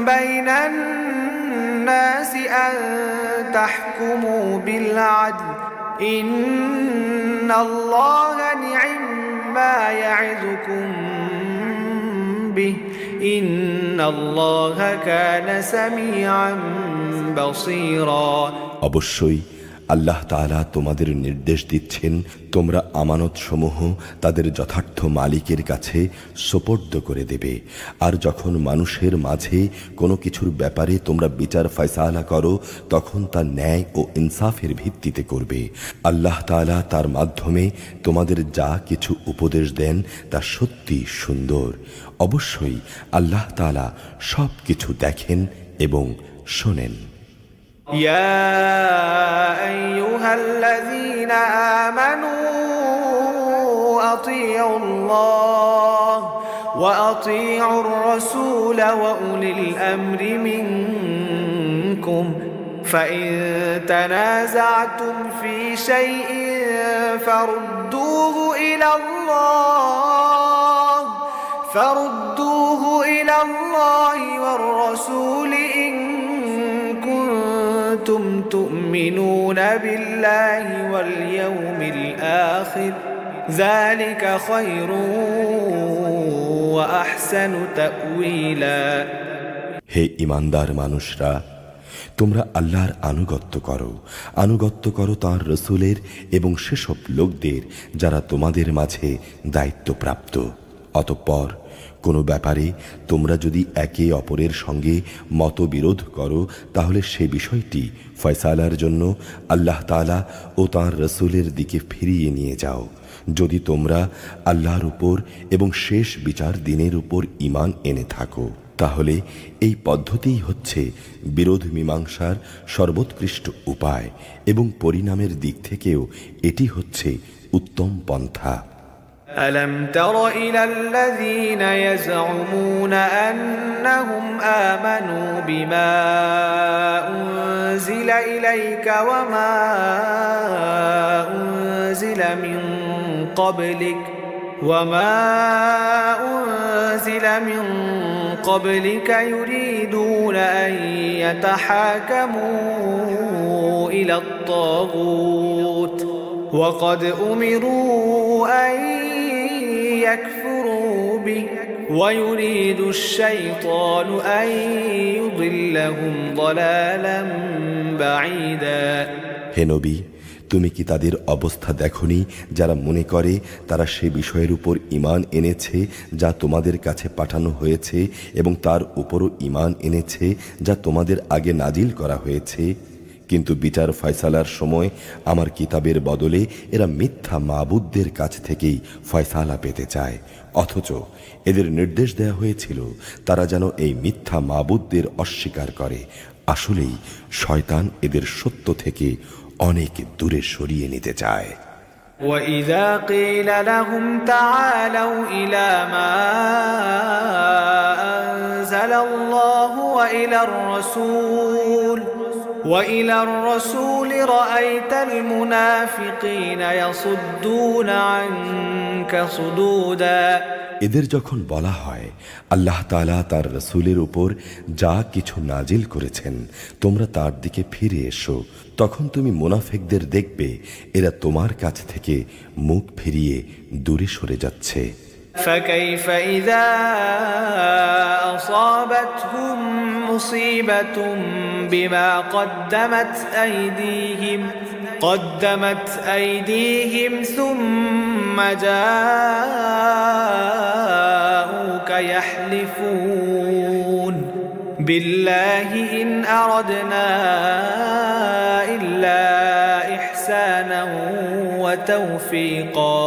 بين الناس أن تحكموا بالعدل إن الله نعم ما يعظكم به إن الله كان سميعا بصيرا। অবশ্যই আল্লাহ তাআলা তোমাদের নির্দেশ দিচ্ছেন তোমরা আমানত সমূহ তাদের যথার্থ মালিকের কাছে সোপর্দ করে দেবে। আর যখন মানুষের মাঝে কোনো কিছুর ব্যাপারে তোমরা বিচার ফয়সালা করো তখন তা ন্যায় ও ইনসাফের ভিত্তিতে করবে। আল্লাহ তাআলা তার মাধ্যমে তোমাদের যা কিছু উপদেশ দেন তা সত্যি সুন্দর। অবশ্যই আল্লাহ তাআলা সব কিছু দেখেন এবং শোনেন। يا أيها الذين آمنوا أطيعوا الله وأطيعوا الرسول وأولي الأمر منكم فإن تنازعتم في شيء فردوه إلى الله والرسول إن كنتم تؤمنون بالله واليوم الآخر ذلك خير وأحسن تأويلا। হে ঈমানদার মানুষরা, তোমরা আল্লাহর আনুগত্য করো তাঁর রসুলের এবং সেসব লোকদের যারা তোমাদের মাঝে দায়িত্বপ্রাপ্ত। অতঃপর কোনো ব্যাপারে তোমরা যদি একে অপরের সঙ্গে মতবিরোধ করো তাহলে সে বিষয়টি ফয়সালার জন্য আল্লাহ তাআলা ও তাঁর রসুলের দিকে ফিরিয়ে নিয়ে যাও। যদি তোমরা আল্লাহর উপর এবং শেষ বিচার দিনের উপর ঈমান এনে থাকো তাহলে এই পদ্ধতিই হচ্ছে বিরোধ মীমাংসার সর্বোৎকৃষ্ট উপায় এবং পরিণামের দিক থেকেও এটি হচ্ছে উত্তম পন্থা। ألم تر إلى الذين يزعمون أنهم آمنوا بما أنزل إليك وما أنزل من قبلك يريدون أن يتحاكموا إلى الطاغوت وقد أمروا أن يكفروا به ويريد الشيطان أن يضلهم ضلالا بعيدا। হে নবী, তুমি কি তাদের অবস্থা দেখনি যারা মনে করে তারা সে বিষয়ের উপর ঈমান এনেছে যা তোমাদের কাছে পাঠানো হয়েছে এবং তার উপরও ঈমান এনেছে যা তোমাদের আগে নাজিল করা হয়েছে, কিন্তু বিচার ফয়সালার সময় আমার কিতাবের বদলে এরা মিথ্যা মাবুদদের কাছ থেকেই ফয়সালা পেতে চায়। অথচ এদের নির্দেশ দেয়া হয়েছিল তারা যেন এই মিথ্যা মাবুদদের অস্বীকার করে। আসলেই শয়তান এদের সত্য থেকে অনেক দূরে সরিয়ে নিতে চায়। وَإِذَا قِيلَ لَهُمْ تَعَالَوْا إِلَى مَا أَنزَلَ اللَّهُ وَإِلَى الرَّسُولِ رَأَيْتَ الْمُنَافِقِينَ يَصُدُّونَ عَنكَ صُدُودًا। এদের যখন বলা হয় আল্লাহ তাআলা তার রসুলের উপর যা কিছু নাজিল করেছেন তোমরা তার দিকে ফিরে এসো, তখন তুমি মুনাফিকদের দেখবে এরা তোমার কাছ থেকে মুখ ফিরিয়ে দূরে সরে যাচ্ছে। فكيف إذا أصابتهم مصيبة بما قدمت أيديهم ثم جاءوك بالله إن أردنا إلا إحسانا وتوفيقا।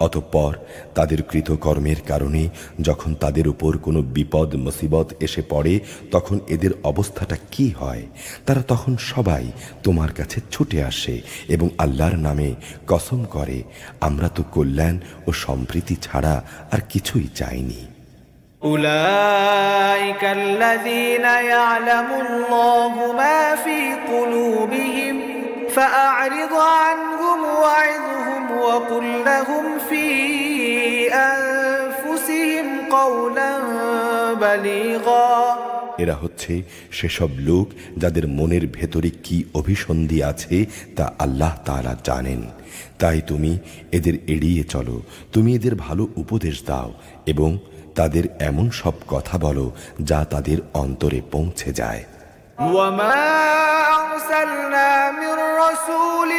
অতঃপর তাদের কৃতকর্মের কারণে যখন তাদের উপর কোনো বিপদ মুসিবত এসে পড়ে তখন এদের অবস্থাটা কি হয়? তারা তখন সবাই তোমার কাছে ছুটে আসে এবং আল্লাহর নামে কসম করে, আমরা তো কল্যাণ ও সম্প্রীতি ছাড়া আর কিছুই চাইনি। أولئك الذين يعلم الله ما في قلوبهم فأعرض عنهم وعظهم وقل لهم في أنفسهم قولا بليغا। এরা হচ্ছে সেসব লোক যাদের মনের ভেতরে কি অভিসন্ধি আছে তা আল্লাহ তাআলা জানেন। তাই তুমি এদের এড়িয়ে চলো, তুমি এদের ভালো উপদেশ দাও এবং তাদের এমন সব কথা বলো যা তাদের অন্তরে পৌঁছে যায়। وما أرسلنا من رسول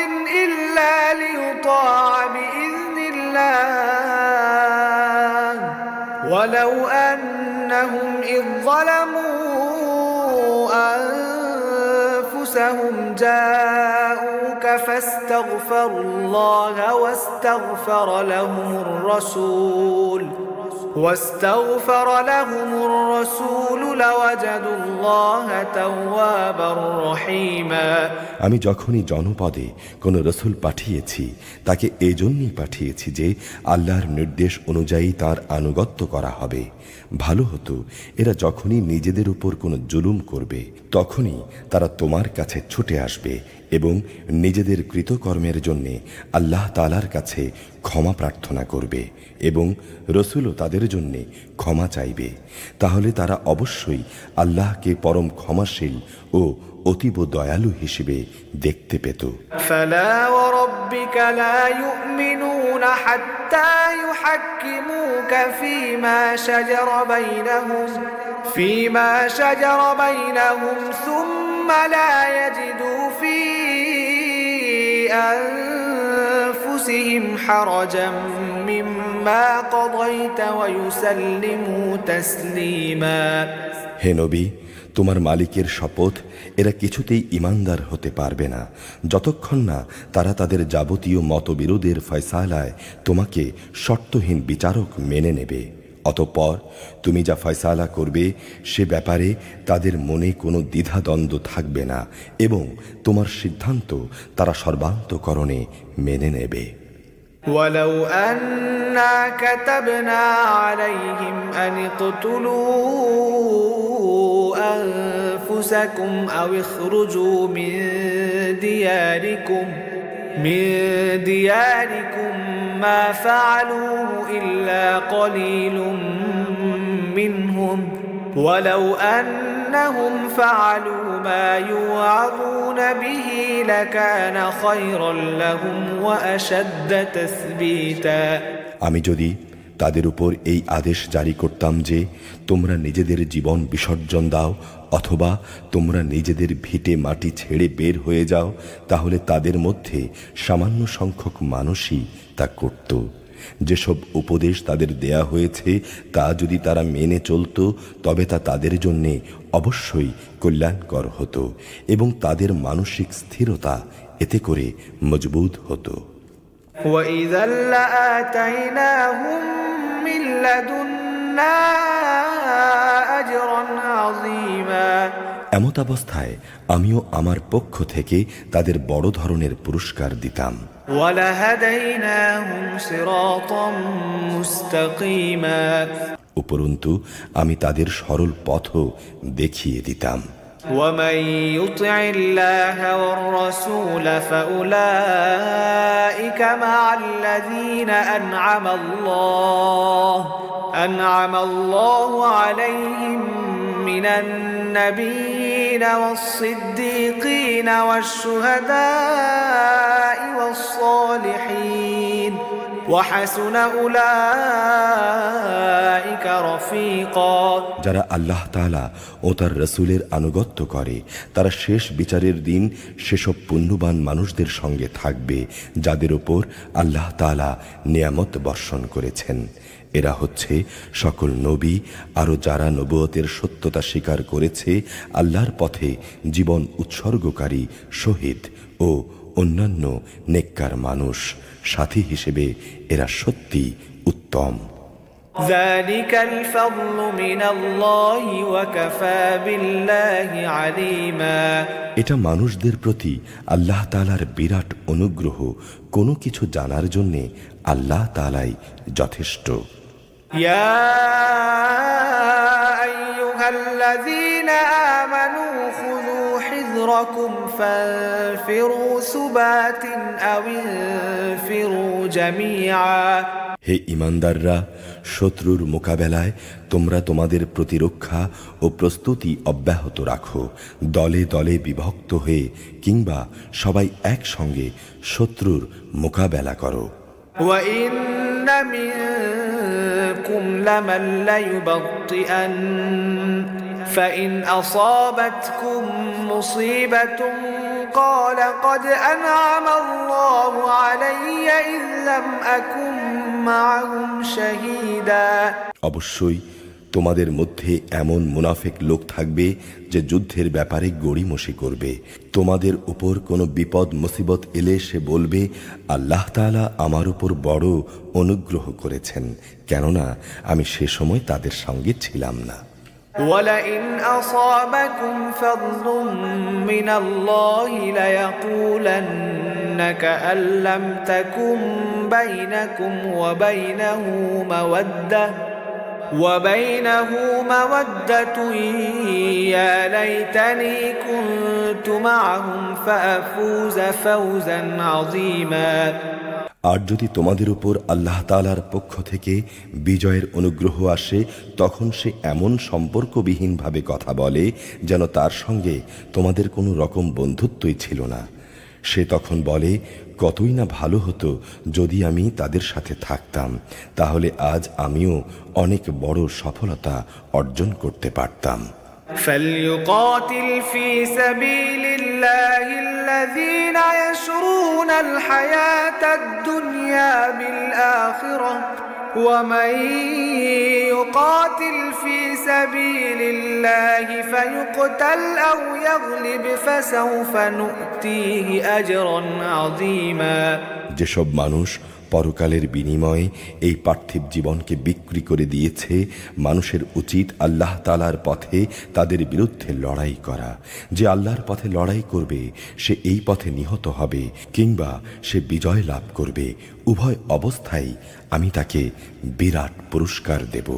إلا ليطاع بإذن الله ولو أنهم إذ ظلموا أنفسهم جاءوك فاستغفروا الله واستغفر لهم الرسول لوجدوا الله توابا رحيما। আমি যখনই জনপদে কোন রসুল পাঠিয়েছি তাকে এজন্যই পাঠিয়েছি যে আল্লাহর নির্দেশ অনুযায়ী তার আনুগত্য করা হবে। ভালো হতো এরা যখনই নিজেদের উপর কোনো জুলুম করবে তখনই তারা তোমার কাছে ছুটে আসবে এবং নিজেদের কৃতকর্মের জন্য আল্লাহ তাআলার কাছে ক্ষমা প্রার্থনা করবে এবং রসুলও তাদের জন্য ক্ষমা চাইবে। তাহলে তারা অবশ্যই আল্লাহকে পরম ক্ষমাশীল ও অতীব দয়ালু হিসেবে দেখতে পেত। فلا وربك لا يؤمنون حتى يحكموك فيما شجر بينهم ثم لا يجدوا في أنفسهم حرجا مما قضيت ويسلموا تسليما। হে নবী, তোমার মালিকের শপথ, এরা কিছুতেই ঈমানদার হতে পারবে না যতক্ষণ না তারা তাদের যাবতীয় মতবিরোধের ফয়সালায় তোমাকে শর্তহীন বিচারক মেনে নেবে। অতঃপর তুমি যা ফয়সালা করবে সে ব্যাপারে তাদের মনে কোনো দ্বিধাদ্বন্দ্ব থাকবে না এবং তোমার সিদ্ধান্ত তারা সর্বান্তকরণে মেনে নেবে। ولو أنا كتبنا عليهم أن اقتلوا أنفسكم أو اخرجوا من دياركم ما فعلوه إلا قليل منهم ولو أنهم فعلوا ما يوعظون به لكان خيرا لهم وأشد تثبيتا। আমি যদি তাদের উপর এই আদেশ জারি করতাম যে তোমরা নিজেদের জীবন বিসর্জন দাও অথবা তোমরা নিজেদের ভিটে মাটি ছেড়ে বের হয়ে যাও, তাহলে তাদের মধ্যে সামান্য সংখ্যক মানুষই তা করত। যেসব উপদেশ তাদের দেয়া হয়েছে তা যদি তারা মেনে চলত তবে তা তাদের জন্য অবশ্যই কল্যাণকর হতো এবং তাদের মানসিক স্থিরতা এতে করে মজবুত হতো। وَإِذًا لَّآتَيْنَاهُم مِّن لَّدُنَّا أَجْرًا عَظِيمًا। এমত অবস্থায় আমিও আমার পক্ষ থেকে তাদের বড় ধরনের পুরস্কার দিতাম। وَلَهَدَيْنَاهُمْ صِرَاطًا مُّسْتَقِيمًا। উপরন্তু আমি তাদের সরল পথও দেখিয়ে দিতাম। ومن يطع الله والرسول فأولئك مع الذين أنعم الله عليهم من النبيين والصديقين والشهداء والصالحين وحسن أولئك رفيقا। যারা আল্লাহ তাআলা ও তার রাসূলের আনুগত্য করে তারা শেষ বিচারের দিন সেসব পুণ্যবান মানুষদের সঙ্গে থাকবে যাদের উপর আল্লাহ তাআলা নিয়ামত বর্ষণ করেছেন এরা হচ্ছে সকল নবী আরও যারা নবুয়তের সত্যতা স্বীকার করেছে, আল্লাহর পথে জীবন উৎসর্গকারী শহীদ ও অন্যান্য নেককার মানুষ। সাথী হিসেবে এরা সত্যি উত্তম। ذلك الفضل من الله وكفى بالله عليما। এটা মানুষদের প্রতি আল্লাহ তাআলার বিরাট অনুগ্রহ। কোনো কিছু জানার জন্য আল্লাহ তাআলাই যথেষ্ট। ইয়া আইয়ুহাল্লাযীনা আমানু খুযু হিযরাকুম ফানফিরু সুবাতিন আও ইনফিরু জামিআ। হে ঈমানদাররা, শত্রুর মোকাবেলায় তোমরা তোমাদের প্রতিরক্ষা ও প্রস্তুতি অব্যাহত রাখো, দলে দলে বিভক্ত হয়ে কিংবা সবাই একসঙ্গে শত্রুর মোকাবেলা করো। ওয়াইন্না মিনকুম লামান লায়ুবত্তিআন ফাইন আসাবাতকুম মুসিবাতুন قال قد أنعم الله علي إذ لم أكن معهم شهيدا। অবশ্যই তোমাদের মধ্যে এমন মুনাফিক লোক থাকবে যে যুদ্ধের ব্যাপারে গড়িমসি করবে। তোমাদের উপর কোনো বিপদ মুসিবত এলে সে বলবে, আল্লাহ তাআলা আমার উপর বড় অনুগ্রহ করেছেন, কেননা আমি সে সময় তাদের সঙ্গে ছিলাম না। وَلَئِنْ أَصَابَكُمْ فَضْلٌ مِّنَ اللَّهِ لَيَقُولَنَّ كَأَن لَّمْ تَكُن بَيْنَكُمْ وَبَيْنَهُ مَوَدَّةٌ يَا لَيْتَنِي كُنتُ مَعَهُمْ فَأَفُوزَ فَوْزًا عَظِيمًا। আর যদি তোমাদের উপর আল্লাহ তাআলার পক্ষ থেকে বিজয়ের অনুগ্রহ আসে, তখন সে এমন সম্পর্কবিহীনভাবে কথা বলে যেন তার সঙ্গে তোমাদের কোনো রকম বন্ধুত্বই ছিল না। সে তখন বলে, কতই না ভালো হতো যদি আমি তাদের সাথে থাকতাম, তাহলে আজ আমিও অনেক বড় সফলতা অর্জন করতে পারতাম। فليقاتل في سبيل الله الذين يشرون الحياة الدنيا بالآخرة ومن يقاتل في سبيل الله فيقتل أو يغلب فسوف نؤتيه أجرا عظيما। যেসব মানুষ পরকালের বিনিময়ে এই পার্থিব জীবনকে বিক্রি করে দিয়েছে, মানুষের উচিত আল্লাহ তাআলার পথে তাদের বিরুদ্ধে লড়াই করা। যে আল্লাহর পথে লড়াই করবে সে এই পথে নিহত হবে কিংবা সে বিজয় লাভ করবে। উভয় অবস্থায় আমি তাকে বিরাট পুরস্কার দেব।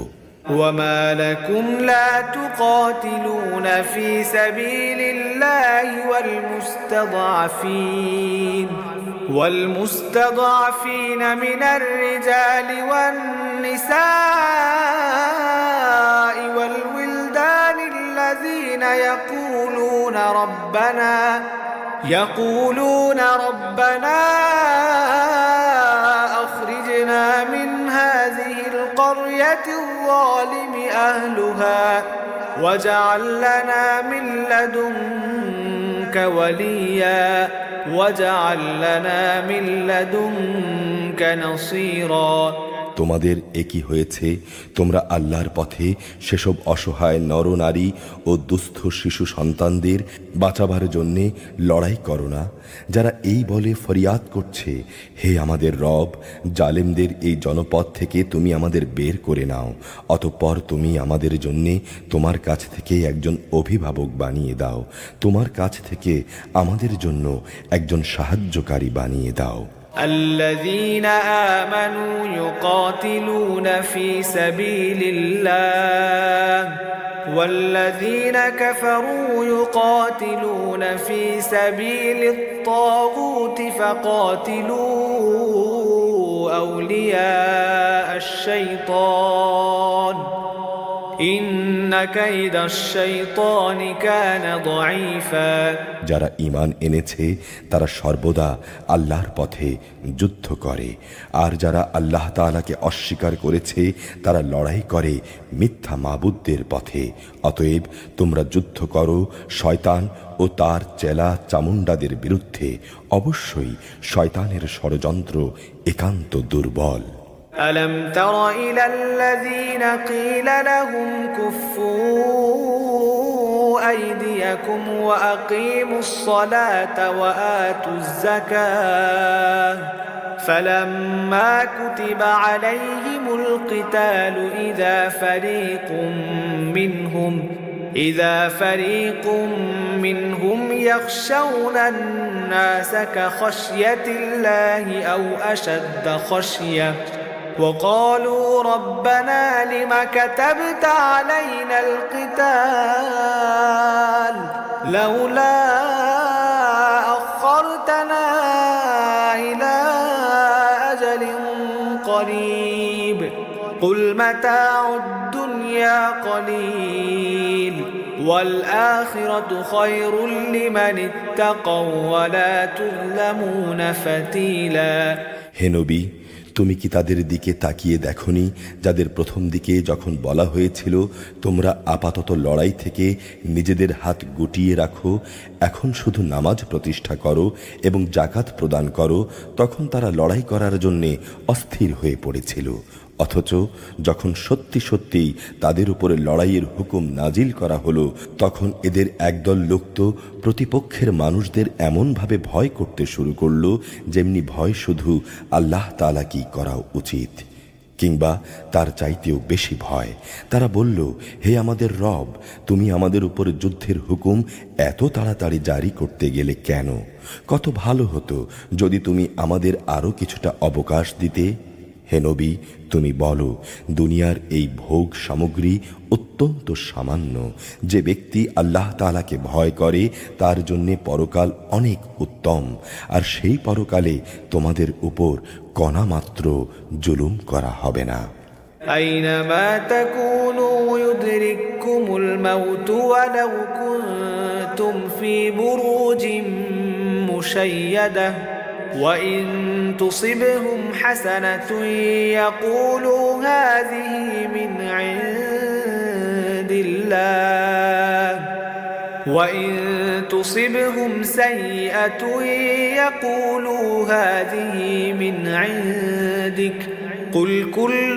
وما لكم لا تقاتلون في سبيل الله والمستضعفين من الرجال والنساء والولدان الذين يقولون ربنا أخرجنا من هذه القرية الظالم أهلها واجعل لنا من لدنك وليا واجعل لنا من لدنك نصيرا। তোমাদের একই হয়েছে, তোমরা আল্লাহর পথে সেসব অসহায় নরনারী ও দুস্থ শিশু সন্তানদের বাঁচাবার জন্যে লড়াই করো না, যারা এই বলে ফরিয়াদ করছে, হে আমাদের রব, জালেমদের এই জনপদ থেকে তুমি আমাদের বের করে নাও, অতঃপর তুমি আমাদের জন্যে তোমার কাছ থেকে একজন অভিভাবক বানিয়ে দাও, তোমার কাছ থেকে আমাদের জন্য একজন সাহায্যকারী বানিয়ে দাও। الذين آمنوا يقاتلون في سبيل الله والذين كفروا يقاتلون في سبيل الطاغوت فقاتلوا أولياء الشيطان إن كيد الشيطان كان ضعيفا। যারা ঈমান এনেছে তারা সর্বদা আল্লাহর পথে যুদ্ধ করে, আর যারা আল্লাহ তাআলাকে অস্বীকার করেছে তারা লড়াই করে মিথ্যা মাবুদদের পথে। অতএব তোমরা যুদ্ধ করো শয়তান ও তার চেলা চামুন্ডাদের বিরুদ্ধে। অবশ্যই শয়তানের ষড়যন্ত্র একান্ত দুর্বল। ألم تر إلى الذين قيل لهم كفوا أيديكم وأقيموا الصلاة وآتوا الزكاة فلما كتب عليهم القتال إذا فريق منهم يخشون الناس كخشية الله أو أشد خشية وقالوا ربنا لم كتبت علينا القتال لولا أخرتنا إلى أجل قريب قل متاع الدنيا قليل والآخرة خير لمن اتقوا ولا تظلمون فتيلا হে নবী, তুমি কি তাদের দিকে তাকিয়ে দেখনি যাদের প্রথম দিকে যখন বলা হয়েছিল তোমরা আপাতত লড়াই থেকে নিজেদের হাত গুটিয়ে রাখো, এখন শুধু নামাজ প্রতিষ্ঠা করো এবং জাকাত প্রদান করো, তখন তারা লড়াই করার জন্য অস্থির হয়ে পড়েছিল। অথচ যখন সত্যি সত্যিই তাদের উপরে লড়াইয়ের হুকুম নাজিল করা হলো, তখন এদের একদল লোক তো প্রতিপক্ষের মানুষদের এমনভাবে ভয় করতে শুরু করলো যেমনি ভয় শুধু আল্লাহ তাআলাকেই করা উচিত, কিংবা তার চাইতেও বেশি ভয়। তারা বলল, হে আমাদের রব, তুমি আমাদের উপর যুদ্ধের হুকুম এত তাড়াতাড়ি জারি করতে গেলে কেন? কত ভালো হতো যদি তুমি আমাদের আরো কিছুটা অবকাশ দিতে। হে নবী, তুমি বলো, দুনিয়ার এই ভোগ সামগ্রী অত্যন্ত সামান্য। যে ব্যক্তি আল্লাহ তাআলাকে ভয় করে তার জন্য পরকাল অনেক উত্তম, আর সেই পরকালে তোমাদের উপর কণামাত্র জুলুম করা হবে না। أينما تكونوا يدرككم الموت ولو كنتم في بروج مشيدة وإن تصبهم حسنة يقولوا هذه من عند الله وإن تصبهم سيئة يقولوا هذه من عندك قل كل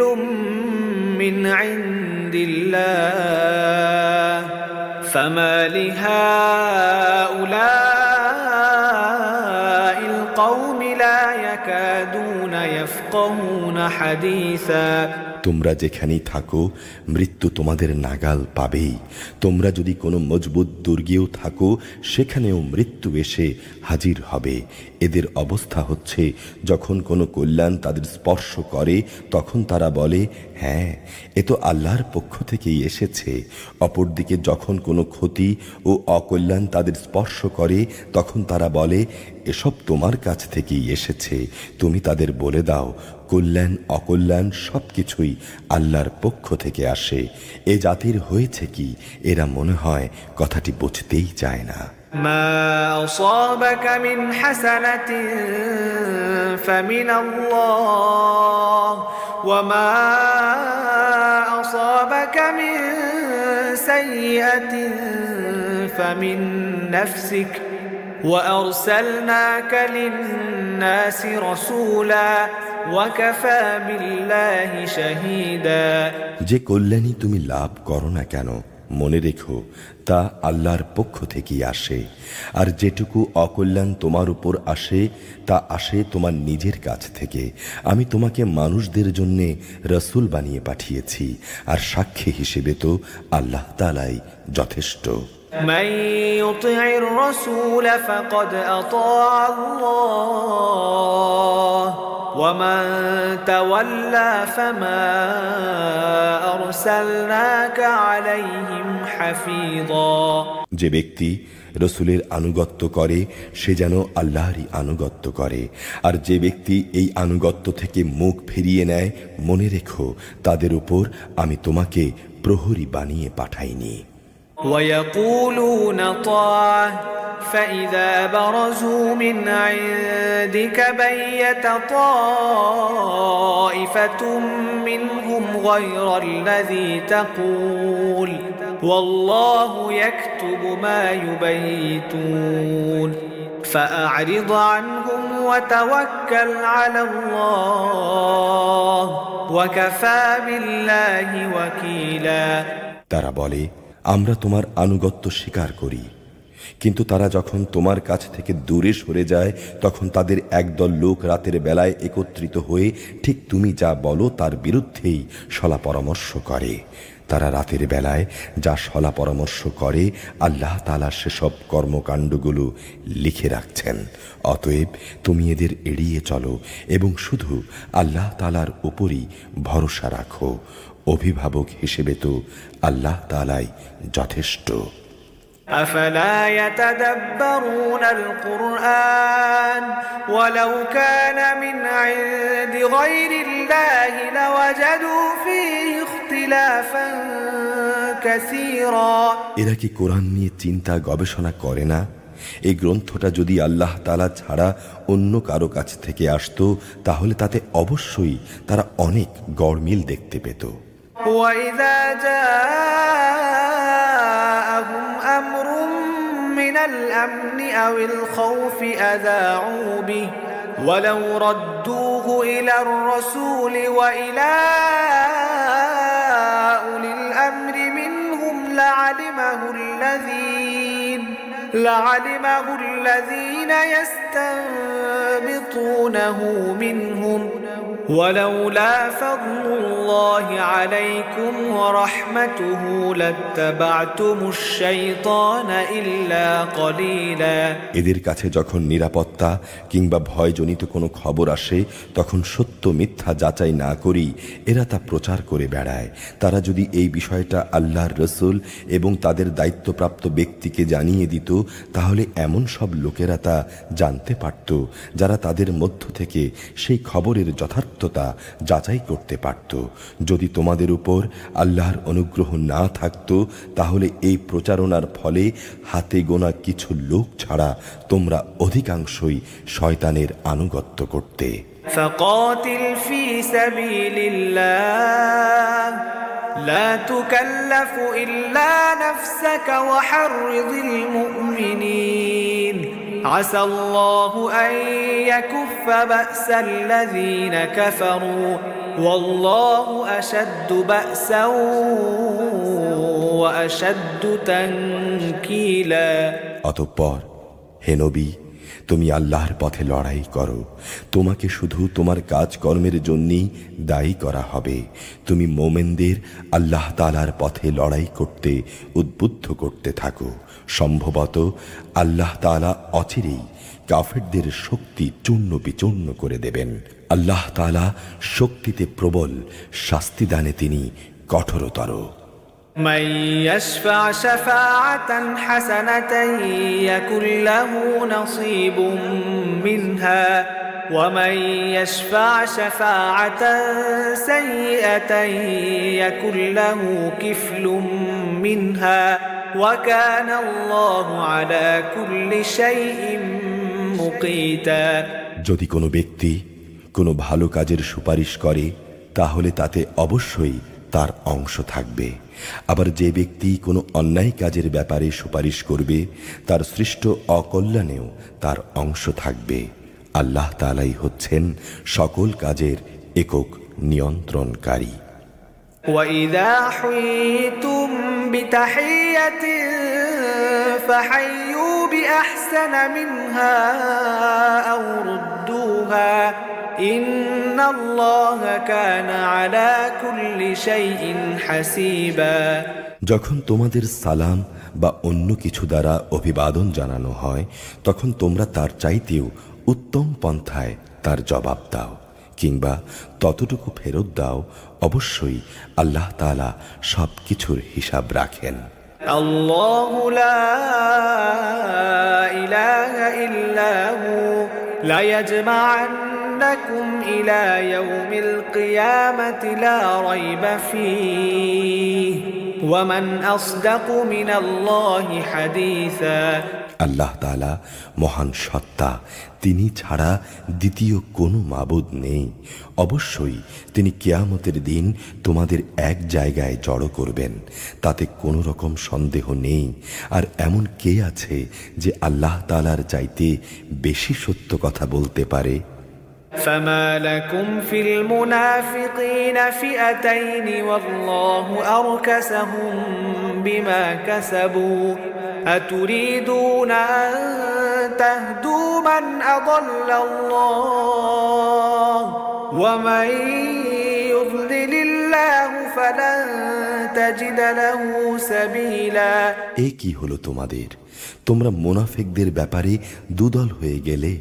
من عند الله فما لهؤلاء القوم لا يكادون يفقهون حديثا তোমরা যেখানেই থাকো মৃত্যু তোমাদের নাগাল পাবেই। তোমরা যদি কোনো মজবুত দুর্গেও থাকো সেখানেও মৃত্যু এসে হাজির হবে। এদের অবস্থা হচ্ছে, যখন কোনো কল্যাণ তাদের স্পর্শ করে তখন তারা বলে, হ্যাঁ, এ তো আল্লাহর পক্ষ থেকেই এসেছে। অপরদিকে যখন কোনো ক্ষতি ও অকল্যাণ তাদের স্পর্শ করে তখন তারা বলে, এসব তোমার কাছ থেকেই এসেছে। তুমি তাদের বলে দাও, কল্যাণ অকল্যাণ সবকিছুই আল্লাহর পক্ষ থেকে আসে। এ জাতির হয়েছে কি, এরা মনে হয় কথাটি বুঝতেই চায় না। ما أصابك من حسنة فمن الله وما أصابك من سيئة فمن نفسك وأرسلناك للناس رسولا وكفى بالله شهيدا যে কল্যাণী তুমি লাভ করো না কেন, মনে রেখো তা আল্লাহর পক্ষ থেকেই আসে। আর যেটুকু অকল্যাণ তোমার উপর আসে তা আসে তোমার নিজের কাছ থেকে। আমি তোমাকে মানুষদের জন্য রসুল বানিয়ে পাঠিয়েছি, আর সাক্ষী হিসেবে তো আল্লাহ তাআলাই যথেষ্ট। من يطع الرسول فقد أطاع الله ومن تولى فما أرسلناك عليهم حفيظا যে ব্যক্তি রসুলের আনুগত্য করে সে যেন আল্লাহরই আনুগত্য করে, আর যে ব্যক্তি এই আনুগত্য থেকে মুখ ফিরিয়ে নেয়, মনে রেখো তাদের উপর আমি তোমাকে প্রহরী বানিয়ে পাঠাইনি। ويقولون طاعة فإذا برزوا من عندك بيت طائفة منهم غير الذي تقول والله يكتب ما يبيتون فأعرض عنهم وتوكل على الله وكفى بالله وكيلا তারা বলে, আমরা তোমার আনুগত্য স্বীকার করি, কিন্তু তারা যখন তোমার কাছ থেকে দূরে সরে যায় তখন তাদের একদল লোক রাতের বেলায় একত্রিত হয়ে ঠিক তুমি যা বলো তার বিরুদ্ধেই সলা পরামর্শ করে। তারা রাতের বেলায় যা সলা পরামর্শ করে আল্লাহ তাআলা সেসব কর্মকাণ্ডগুলো লিখে রাখছেন। অতএব তুমি এদের এড়িয়ে চলো এবং শুধু আল্লাহ তাআলার উপরই ভরসা রাখো। অভিভাবক হিসেবে তো আল্লাহ তাআলাই যথেষ্ট। أفلا يتدبرون القرآن ولو كان من عند غير الله لوجدوا فيه اختلافا كثيرا এরা কি কোরআন নিয়ে চিন্তা গবেষণা করে না? এই গ্রন্থটা যদি আল্লাহ তাআলা ছাড়া অন্য কারো কাছ থেকে আসতো তাহলে তাতে অবশ্যই তারা অনেক গড়মিল দেখতে পেত। وإذا جاءهم أمر من الأمن أو الخوف أذاعوا به ولو ردوه إلى الرسول وإلى أولي الأمر منهم لعلمه الذين يستنبطونه منهم ولولا فضل الله عليكم ورحمته لاتبعتم الشيطان إلا قليلا এদের কাছে যখন নিরাপত্তা কিংবা ভয়জনিত কোনো খবর আসে তখন সত্য মিথ্যা যাচাই না করি এরা তা প্রচার করে বেড়ায়। তারা যদি এই বিষয়টা আল্লাহর রাসূল এবং তাদের দায়িত্বপ্রাপ্ত ব্যক্তিকে জানিয়ে দিত তাহলে এমন সব লোকেরা তা জানতে পারত যারা তাদের মধ্য থেকে সেই খবরের যথার্থতা যাচাই করতে পারত। যদি তোমাদের উপর আল্লাহর অনুগ্রহ না থাকতো তাহলে এই প্রচারণার ফলে হাতে গোনা কিছু লোক ছাড়া তোমরা অধিকাংশই শয়তানের আনুগত্য করতে। فقاتل في سبيل الله لا تكلف إلا نفسك وحرض المؤمنين عسى الله أن يكف بأس الذين كفروا والله أشد بأسا وأشد تنكيلا অতঃপর হে নবী, তুমি আল্লাহর পথে লড়াই করো। তোমাকে শুধু তোমার কাজকর্মের জন্যই দায়ী করা হবে। তুমি মোমেনদের আল্লাহ তাআলার পথে লড়াই করতে উদ্বুদ্ধ করতে থাকো। সম্ভবত আল্লাহ তাআলা অচিরেই কাফেরদের শক্তি চূর্ণ বিচূর্ণ করে দেবেন। আল্লাহ তাআলা শক্তিতে প্রবল, শাস্তিদানে তিনি কঠোরতর। من يشفع شفاعة حسنة يكن له نصيب منها ومن يشفع شفاعة سيئة يكن له كفل منها وكان الله على كل شيء مقيتا যদি কোনো ব্যক্তি কোনো ভালো কাজের সুপারিশ করে তাহলে তাতে অবশ্যই তার অংশ থাকবে। আবার যে ব্যক্তি কোনো অন্যায় কাজের ব্যাপারে সুপারিশ করবে তার সৃষ্ট অকল্যাণেও তার অংশ থাকবে। আল্লাহ তাআলাই হচ্ছেন সকল কাজের একক নিয়ন্ত্রণকারী। وَإِذَا حُيِّيتُم بِتَحِيَّةٍ فَحَيُّوا بِأَحْسَنَ مِنْهَا أَوْ رُدُّوهَا إِنَّ اللَّهَ كَانَ عَلَى كُلِّ شَيْءٍ حَسِيبًا যখন তোমাদের সালাম বা অন্য কিছু দ্বারা অভিবাদন জানানো হয় তখন তোমরা তার চাইতেও উত্তম পন্থায় তার জবাব দাও কিংবা ততটুকু ফেরত দাও। অবশ্যই আল্লাহ তাআলা সবকিছুর হিসাব রাখেন। আল্লাহু লা ইলাহা ইল্লা হু লা ইয়াজমা'annaকুম ইলা ইয়াউমিল কিয়ামাতি লা রাইবা ফীহি ومن أصدق من الله حديثا আল্লাহ তাআলা মহান সত্তা, তিনি ছাড়া দ্বিতীয় কোনো মাবুদ নেই। অবশ্যই তিনি কিয়ামতের দিন তোমাদের এক জায়গায় জড়ো করবেন, তাতে কোনো রকম সন্দেহ নেই। আর এমন কে আছে যে আল্লাহ তাআলার চাইতে বেশি সত্য কথা বলতে পারে? فما لكم في المنافقين فئتين والله أركسهم بما كسبوا أتريدون أن تهدوا من أضل الله ومن يضلل الله فلن تجد له سبيلا। এ কি হলো তোমাদের? তোমরা মুনাফিকদের ব্যাপারে দুদল হয়ে গেলে।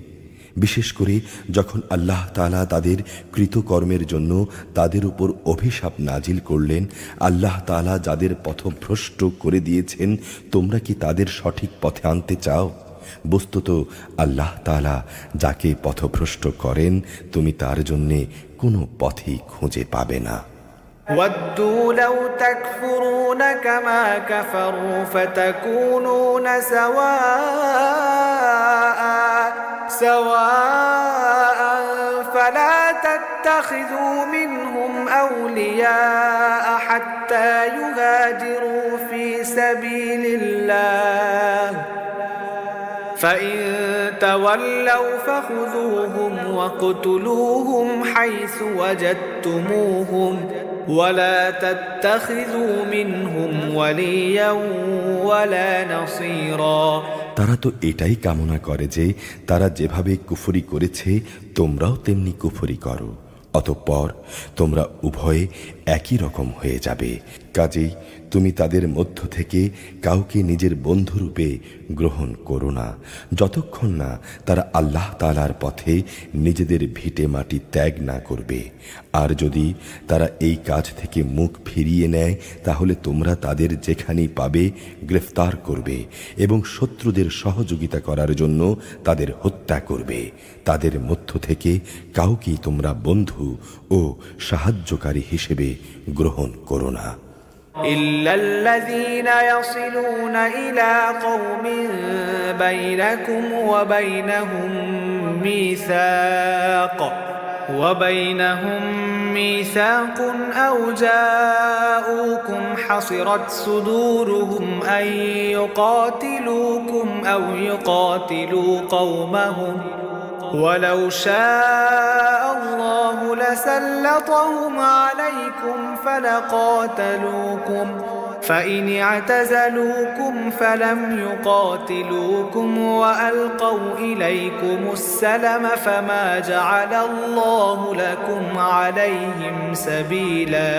বিশেষ করে যখন আল্লাহ তাআলা তাদের কৃতকর্মের জন্য তাদের উপর অভিশাপ নাজিল করলেন, আল্লাহ তাআলা যাদের পথভ্রষ্ট করে দিয়েছেন, তোমরা কি তাদের সঠিক পথে আনতে চাও? বস্তুত আল্লাহ তাআলা যাকে পথভ্রষ্ট করেন, তুমি তার জন্যে কোনো পথই খুঁজে পাবে না। وَدُّوا لَوْ تَكْفُرُونَ كَمَا كَفَرُوا فَتَكُونُونَ سَوَاءً فَلَا تَتَّخِذُوا مِنْهُمْ أَوْلِيَاءَ حَتَّى يُهَاجِرُوا فِي سَبِيلِ اللَّهِ فَإِن تَوَلَّوْا فَخُذُوهُمْ وَاقْتُلُوهُمْ حَيْثُ وَجَدتُّمُوهُمْ وَلَا تَتَّخِذُوا مِنْهُمْ وَلِيًّا وَلَا نَصِيرًا। তারা তো এটাই কামনা করে যে তারা যেভাবে কুফরি করেছে তোমরাও তেমনি কুফরি করো, অতঃপর তোমরা উভয়ে একই রকম হয়ে যাবে। কাজেই তুমি তাদের মধ্য থেকে কাউকে নিজের বন্ধুরূপে গ্রহণ করো না, যতক্ষণ না তারা আল্লাহ তাআলার পথে নিজেদের ভিটে মাটি ত্যাগ না করবে। আর যদি তারা এই কাজ থেকে মুখ ফিরিয়ে নেয়, তাহলে তোমরা তাদের যেখানেই পাবে গ্রেফতার করবে এবং শত্রুদের সহযোগিতা করার জন্য তাদের হত্যা করবে। তাদের মধ্য থেকে কাউকেই তোমরা বন্ধু ও সাহায্যকারী হিসেবে গ্রহণ করো না। إلا الذين يصلون إلى قوم بينكم وبينهم ميثاق أو جاءوكم حصرت صدورهم أن يقاتلوكم أو يقاتلوا قومهم ولو شاء الله لسلطهم عليكم فلقاتلوكم فإن اعتزلوكم فلم يقاتلوكم وألقوا إليكم السلم فما جعل الله لكم عليهم سبيلا।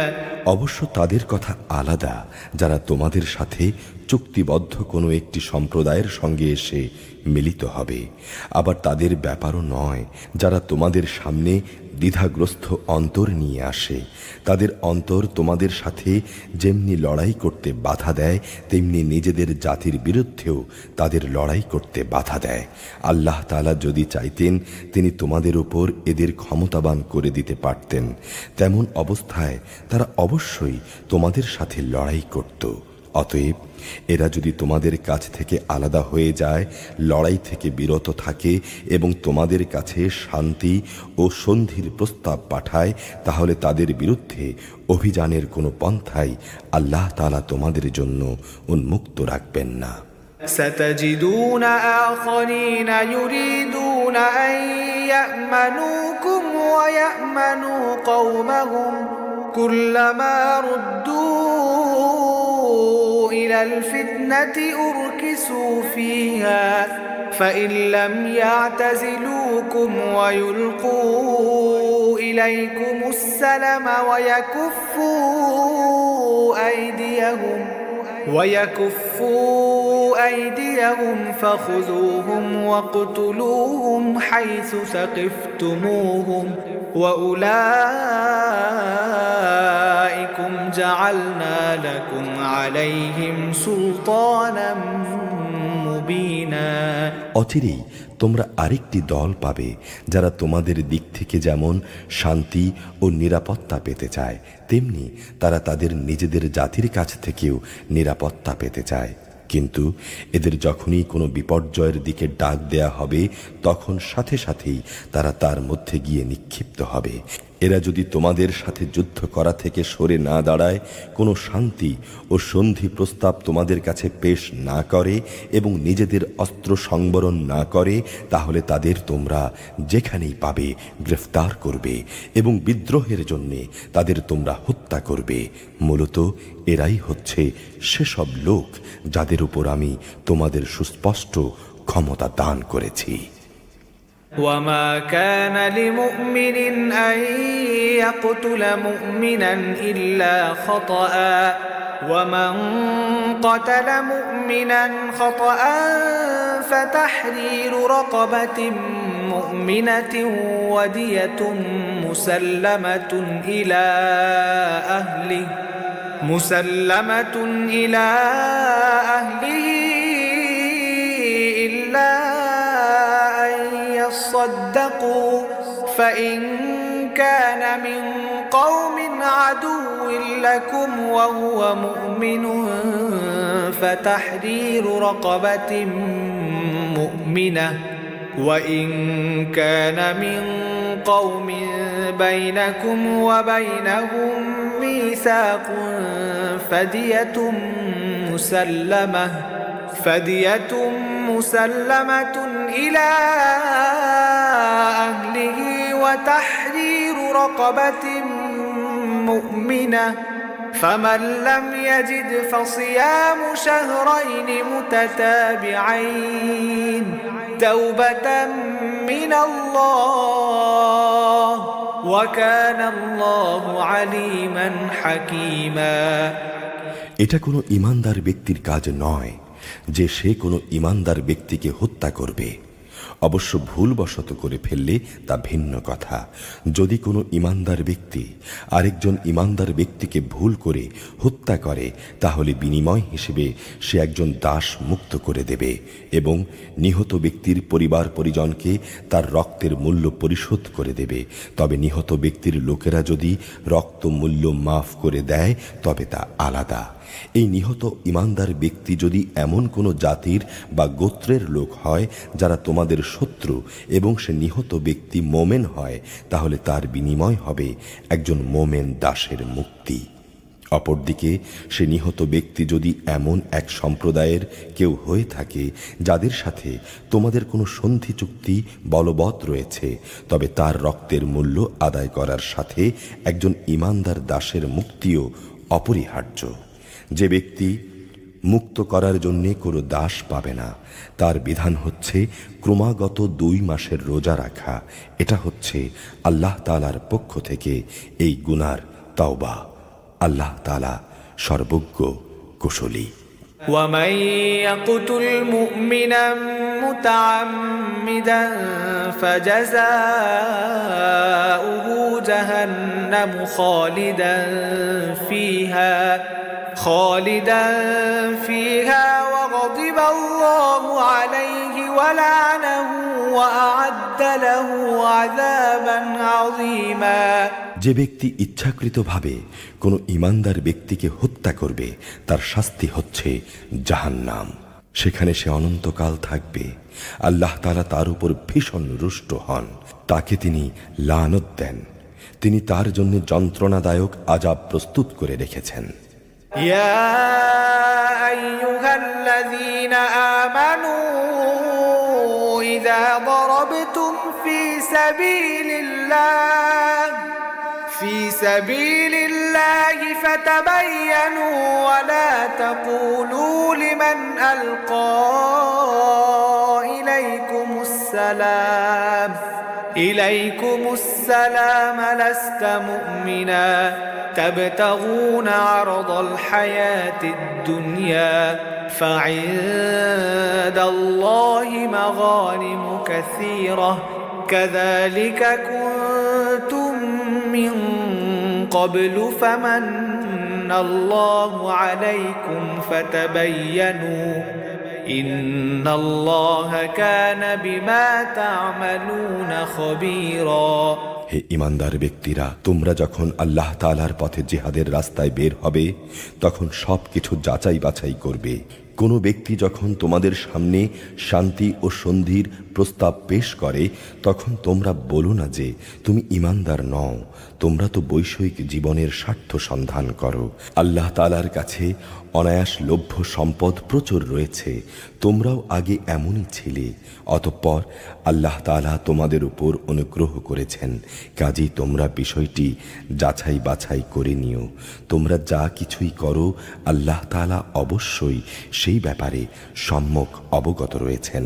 অবশ্য তাদের কথা আলাদা যারা তোমাদের সাথে চুক্তিবদ্ধ কোনো একটি সম্প্রদায়ের সঙ্গে এসে মিলিত হবে। আবার তাদের ব্যাপারও নয় যারা তোমাদের সামনে দ্বিধাগ্রস্ত অন্তর নিয়ে আসে। তাদের অন্তর তোমাদের সাথে যেমনি লড়াই করতে বাধা দেয়, তেমনি নিজেদের জাতির বিরুদ্ধেও তাদের লড়াই করতে বাধা দেয়। আল্লাহ তাআলা যদি চাইতেন, তিনি তোমাদের উপর এদের ক্ষমতাবান করে দিতে পারতেন। তেমন অবস্থায় তারা অবশ্যই তোমাদের সাথে লড়াই করত। অতএব এরা যদি তোমাদের কাছ থেকে আলাদা হয়ে যায়, লড়াই থেকে বিরত থাকে এবং তোমাদের কাছে শান্তি ও সন্ধির প্রস্তাব পাঠায়, তাহলে তাদের বিরুদ্ধে অভিযানের কোনো পন্থাই আল্লাহ তাআলা তোমাদের জন্য উন্মুক্ত রাখবেন না। ستجدون آخرين يريدون أن يأمنوكم ويأمنوا قومهم كلما ردوا إلى الفتنة أركسوا فيها فإن لم يعتزلوكم ويلقوا إليكم السلم ويكفوا أيديهم فخذوهم واقتلوهم حيث ثقفتموهم وأولئكم جعلنا لكم عليهم سلطانا مبينا অচিরেই তোমরা আরেকটি দল পাবে যারা তোমাদের দিক থেকে যেমন শান্তি ও নিরাপত্তা পেতে চায়, তেমনি তারা তাদের নিজেদের জাতির কাছ থেকেও নিরাপত্তা পেতে চায়। কিন্তু এদের যখনই কোনো বিপর্যয়ের দিকে ডাক দেয়া হবে, তখন সাথে সাথেই তারা তার মধ্যে গিয়ে নিক্ষিপ্ত হবে। এরা যদি তোমাদের সাথে যুদ্ধ করা থেকে সরে না দাঁড়ায়, কোনো শান্তি ও সন্ধি প্রস্তাব তোমাদের কাছে পেশ না করে এবং নিজেদের অস্ত্র সংবরণ না করে, তাহলে তাদের তোমরা যেখানেই পাবে গ্রেফতার করবে এবং বিদ্রোহের জন্যে তাদের তোমরা হত্যা করবে। মূলত এরাই হচ্ছে সেসব লোক যাদের উপর আমি তোমাদের সুস্পষ্ট ক্ষমতা দান করেছি। وما كان لمؤمن أن يقتل مؤمنا إلا خطأ ومن قتل مؤمنا خطأ فتحرير رقبة مؤمنة ودية مسلمة إلى أهله إلا صدقوا فإن كان من قوم عدو لكم وهو مؤمن فتحرير رقبة مؤمنة وإن كان من قوم بينكم وبينهم ميثاق فدية مسلمة إلى أهله وتحرير رقبة مؤمنة فمن لم يجد فصيام شهرين متتابعين توبة من الله وكان الله عليما حكيما। এটা কোনো ঈমানদার ব্যক্তির কাজ নয় যে সে কোনো ঈমানদার ব্যক্তিকে হত্যা করবে। অবশ্য ভুলবশত করে ফেললে তা ভিন্ন কথা। যদি কোনো ঈমানদার ব্যক্তি আরেকজন ঈমানদার ব্যক্তিকে ভুল করে হত্যা করে, তাহলে বিনিময় হিসেবে সে একজন দাস মুক্ত করে দেবে এবং নিহত ব্যক্তির পরিবার পরিজনকে তার রক্তের মূল্য পরিশোধ করে দেবে। তবে নিহত ব্যক্তির লোকেরা যদি রক্ত মূল্য মাফ করে দেয়, তবে তা আলাদা। এই নিহত ঈমানদার ব্যক্তি যদি এমন কোনো জাতির বা গোত্রের লোক হয় যারা তোমাদের শত্রু এবং সে নিহত ব্যক্তি মোমেন হয়, তাহলে তার বিনিময় হবে একজন মোমেন দাসের মুক্তি। অপরদিকে সে নিহত ব্যক্তি যদি এমন এক সম্প্রদায়ের কেউ হয়ে থাকে যাদের সাথে তোমাদের কোনো সন্ধি চুক্তি বলবৎ রয়েছে, তবে তার রক্তের মূল্য আদায় করার সাথে একজন ঈমানদার দাসের মুক্তিও অপরিহার্য। যে ব্যক্তি মুক্ত করার জন্যে কোনো দাস পাবে না, তার বিধান হচ্ছে ক্রমাগত 2 মাসের রোজা রাখা। এটা হচ্ছে আল্লাহ তাআলার পক্ষ থেকে এই গুনার তাওবা। আল্লাহ তাআলা সর্বজ্ঞ, কুশলী। ومن يقتل مؤمنا متعمدا فجزاؤه جهنم خالدا فيها وغضب الله عليه ولعنه وأعد له عذابا عظيما। যে ব্যক্তি ইচ্ছাকৃতভাবে কোনো ঈমানদার ব্যক্তিকে হত্যা করবে, তার শাস্তি হচ্ছে জাহান্নাম। সেখানে সে অনন্তকাল থাকবে। আল্লাহ তাআলা তার উপর ভীষণ রুষ্ট হন, তাকে তিনি লানত দেন। তিনি তার জন্য যন্ত্রণাদায়ক আযাব প্রস্তুত করে রেখেছেন। يا أيها الذين آمنوا إذا ضربتم في سبيل الله فتبينوا ولا تقولوا لمن ألقى إليكم السلام لست مؤمنا تبتغون عرض الحياة الدنيا فعند الله مغانم كثيرة كذلك كنتم من قبل فمن الله عليكم فتبينوا إن الله كان بما تعملون خبيرا হে ঈমানদার ব্যক্তিরা, তোমরা যখন আল্লাহ তাআলার পথে জিহাদের রাস্তায় বের হবে তখন সবকিছু যাচাই বাছাই করবে। কোনো ব্যক্তি যখন তোমাদের সামনে শান্তি ও সন্ধির প্রস্তাব পেশ করে তখন তোমরা বলো না যে তুমি ঈমানদার নও, তোমরা তো বৈষয়িক জীবনের স্বার্থ সন্ধান করো। আল্লাহ তাআলার কাছে অনায়াস লভ্য সম্পদ প্রচুর রয়েছে, তোমরাও আগে এমনই ছিলে, অতঃপর আল্লাহ তাআলা তোমাদের উপর অনুগ্রহ করেছেন, কাজেই তোমরা বিষয়টি যাচাই বাছাই করে নিও। তোমরা যা কিছুই করো আল্লাহ তাআলা অবশ্যই সেই ব্যাপারে সম্যক অবগত রয়েছেন।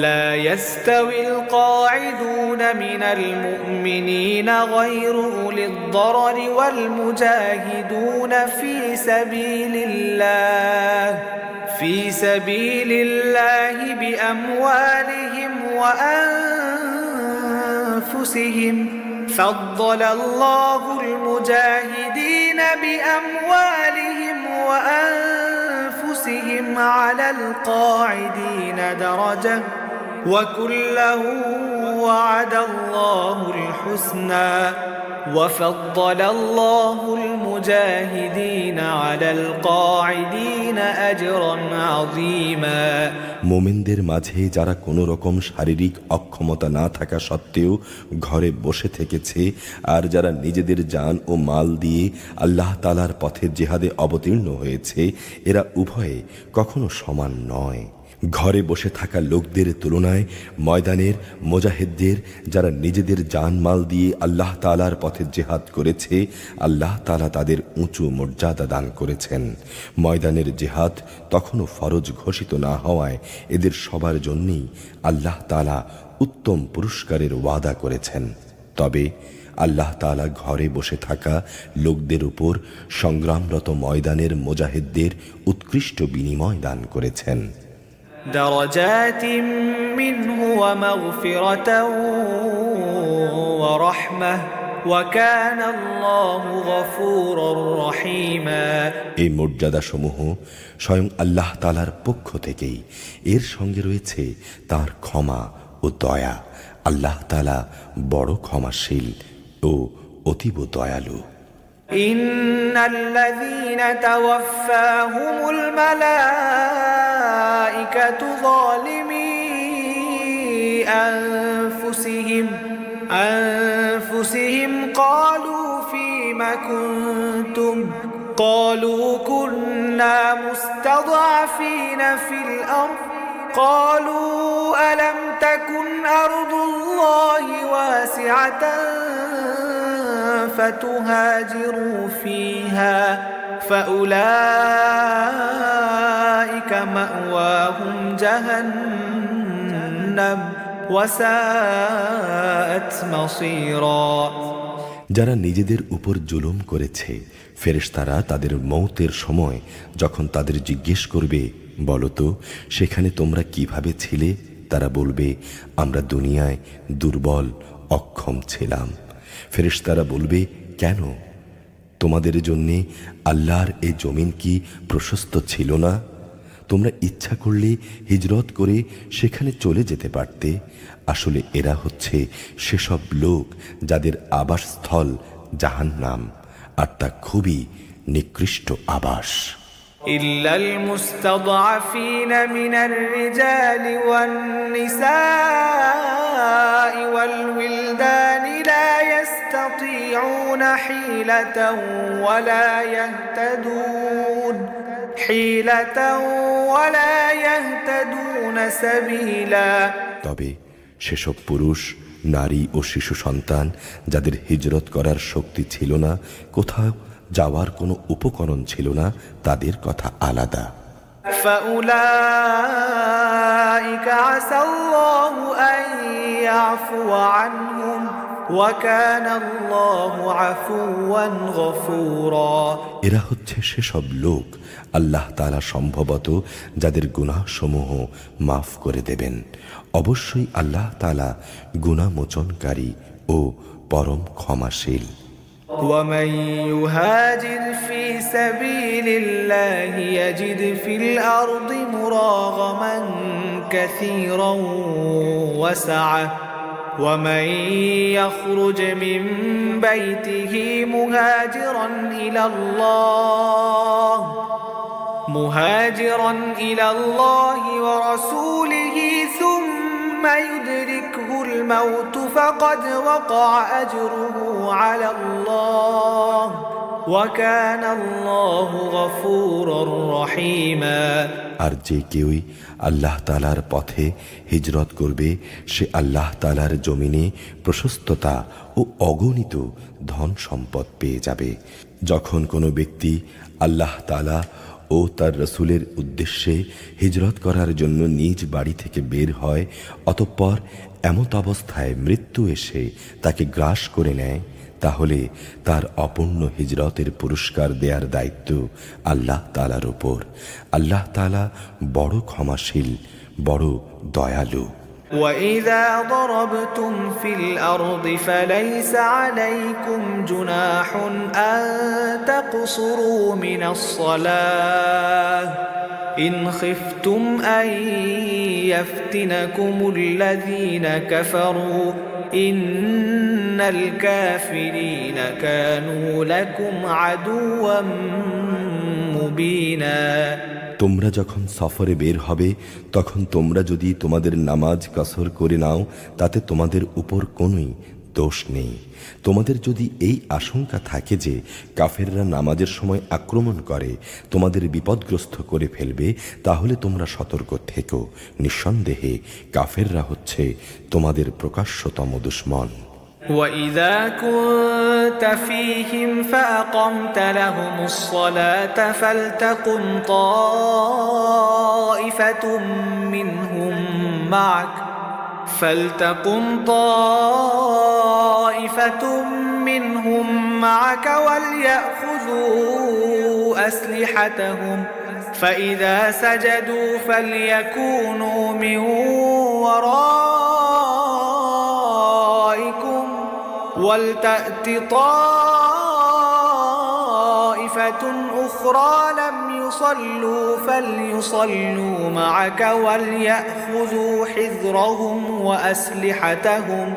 لا يستوي القاعدون من المؤمنين غير أولي الضرر والمجاهدون في سبيل الله بأموالهم وأنفسهم فضل الله المجاهدين بأموالهم وأنفسهم على القاعدين درجة وكلا وعد الله الحسنى وفضل الله المجاهدين على القاعدين أجرا عظيما মোমিনদের মাঝে যারা কোনো রকম শারীরিক অক্ষমতা না থাকা সত্ত্বেও ঘরে বসে থেকেছে আর যারা নিজেদের জান ও মাল দিয়ে আল্লাহ তাআলার পথে জিহাদে অবতীর্ণ হয়েছে, এরা উভয়ে কখনো সমান নয়। ঘরে বসে থাকা লোকদের তুলনায় ময়দানের মুজাহিদদের যারা নিজেদের জানমাল দিয়ে আল্লাহ তাআলার পথে জিহাদ করেছে, আল্লাহ তাআলা তাদের উঁচু মর্যাদা দান করেছেন। ময়দানের জিহাদ তখনও ফরজ ঘোষিত না হওয়ায় এদের সবার জন্যই আল্লাহ তাআলা উত্তম পুরস্কারের ওয়াদা করেছেন। তবে আল্লাহ তাআলা ঘরে বসে থাকা লোকদের উপর সংগ্রামরত ময়দানের মুজাহিদদের উৎকৃষ্ট বিনিময় দান করেছেন। درجات منه ومغفرة ورحمة وكان الله غفورا رحيما এই মর্যাদা সমূহ স্বয়ং আল্লাহ তাআলার পক্ষ থেকেই, এর সঙ্গে রয়েছে তার ক্ষমা ও দয়া। আল্লাহ তাআলা বড় ক্ষমাশীল ও অতীব দয়ালু। إن الذين توفاهم الملائكة ظالمي أنفسهم قالوا فيم كنتم قالوا كنا مستضعفين في الأرض قالوا ألم تكن أرض الله واسعة فتهاجروا فيها فأولئك مأواهم جهنم وساءت مصيرا যারা নিজেদের উপর জুলুম করেছে, ফেরেশতারা তাদের মওতের সময় যখন তাদের জিজ্ঞেস করবে, বলতো সেখানে তোমরা কিভাবে ছিলে, তারা বলবে আমরা দুনিয়ায় দুর্বল অক্ষম ছিলাম। ফেরেশতারা বলবে, কেন? তোমাদের জন্যে আল্লাহর এ জমিন কি প্রশস্ত ছিল না? তোমরা ইচ্ছা করলে হিজরত করে সেখানে চলে যেতে পারতে। আসলে এরা হচ্ছে সেসব লোক যাদের আবাসস্থল জাহান্নাম, আর তা খুবই নিকৃষ্ট আবাস। إلا المستضعفين من الرجال والنساء والولدان لا يستطيعون حيلة ولا يهتدون سبيلا তবে সেসব পুরুষ, নারী ও শিশু সন্তান যাদের হিজরত করার শক্তি ছিল না, কোথাও যাওয়ার কোনো উপকরণ ছিল না, তাদের কথা আলাদা। فأولئك عسى الله أن يعفو عنهم وكان الله عفوا غفورا এরা হচ্ছে সেসব লোক আল্লাহ তাআলা সম্ভবত যাদের গুনাহসমূহ মাফ করে দেবেন। অবশ্যই আল্লাহ তাআলা গুনাহ মোচনকারী ও পরম ক্ষমাশীল। ومن يهاجر في سبيل الله يجد في الأرض مراغما كثيرا وسعة ومن يخرج من بيته مهاجرا إلى الله ورسوله ثم يدركه الموت فقد وقع أجره على الله وكان الله غفورا رحيما আর যে কেউই আল্লাহ তাআলার পথে হিজরত করবে সে আল্লাহ তাআলার জমিনে প্রশস্ততা ও অগণিত ধন সম্পদ পেয়ে যাবে। যখন কোনো ব্যক্তি আল্লাহ তাআলা ও তার রাসূলের উদ্দেশ্যে হিজরত করার জন্য নিজ বাড়ি থেকে বের হয়, অতঃপর এমত অবস্থায় মৃত্যু এসে তাকে গ্রাস করে নেয়, তাহলে তার অপূর্ণ হিজরতের পুরস্কার দেওয়ার দায়িত্ব আল্লাহ তাআলার উপর। আল্লাহ তাআলা বড় ক্ষমাশীল, বড় দয়ালু। وَإِذَا ضَرَبْتُمْ فِي الْأَرْضِ فَلَيْسَ عَلَيْكُمْ جُنَاحٌ أَن تَقْصُرُوا مِنَ الصَّلَاةِ إِنْ خِفْتُمْ أَن يَفْتِنَكُمُ الَّذِينَ كَفَرُوا إِنَّ الْكَافِرِينَ كَانُوا لَكُمْ عَدُوًّا مُبِينًا। তোমরা যখন সফরে বের হবে তখন তোমরা যদি তোমাদের নামাজ কসর করে নাও তাতে তোমাদের উপর কোনোই দোষ নেই। তোমাদের যদি এই আশঙ্কা থাকে যে কাফেররা নামাজের সময় আক্রমণ করে তোমাদের বিপদগ্রস্ত করে ফেলবে, তাহলে তোমরা সতর্ক থেকো। নিঃসন্দেহে কাফেররা হচ্ছে তোমাদের প্রকাশ্যতম দুশমন। وَإِذَا كُنْتَ فِيهِمْ فَأَقَمْتَ لَهُمُ الصَّلَاةَ فَلْتَقُمْ طَائِفَةٌ مِّنْهُمْ مَعَكَ وَلْيَأْخُذُوا أَسْلِحَتَهُمْ فَإِذَا سَجَدُوا فَلْيَكُونُوا مِنْ وَرَائِكُمْ وَلْتَأْتِ طَائِفَةٌ أُخْرَى لَمْ يُصَلُّوا فَلْيُصَلُّوا مَعَكَ وَلْيَأْخُذُوا حِذْرَهُمْ وَأَسْلِحَتَهُمْ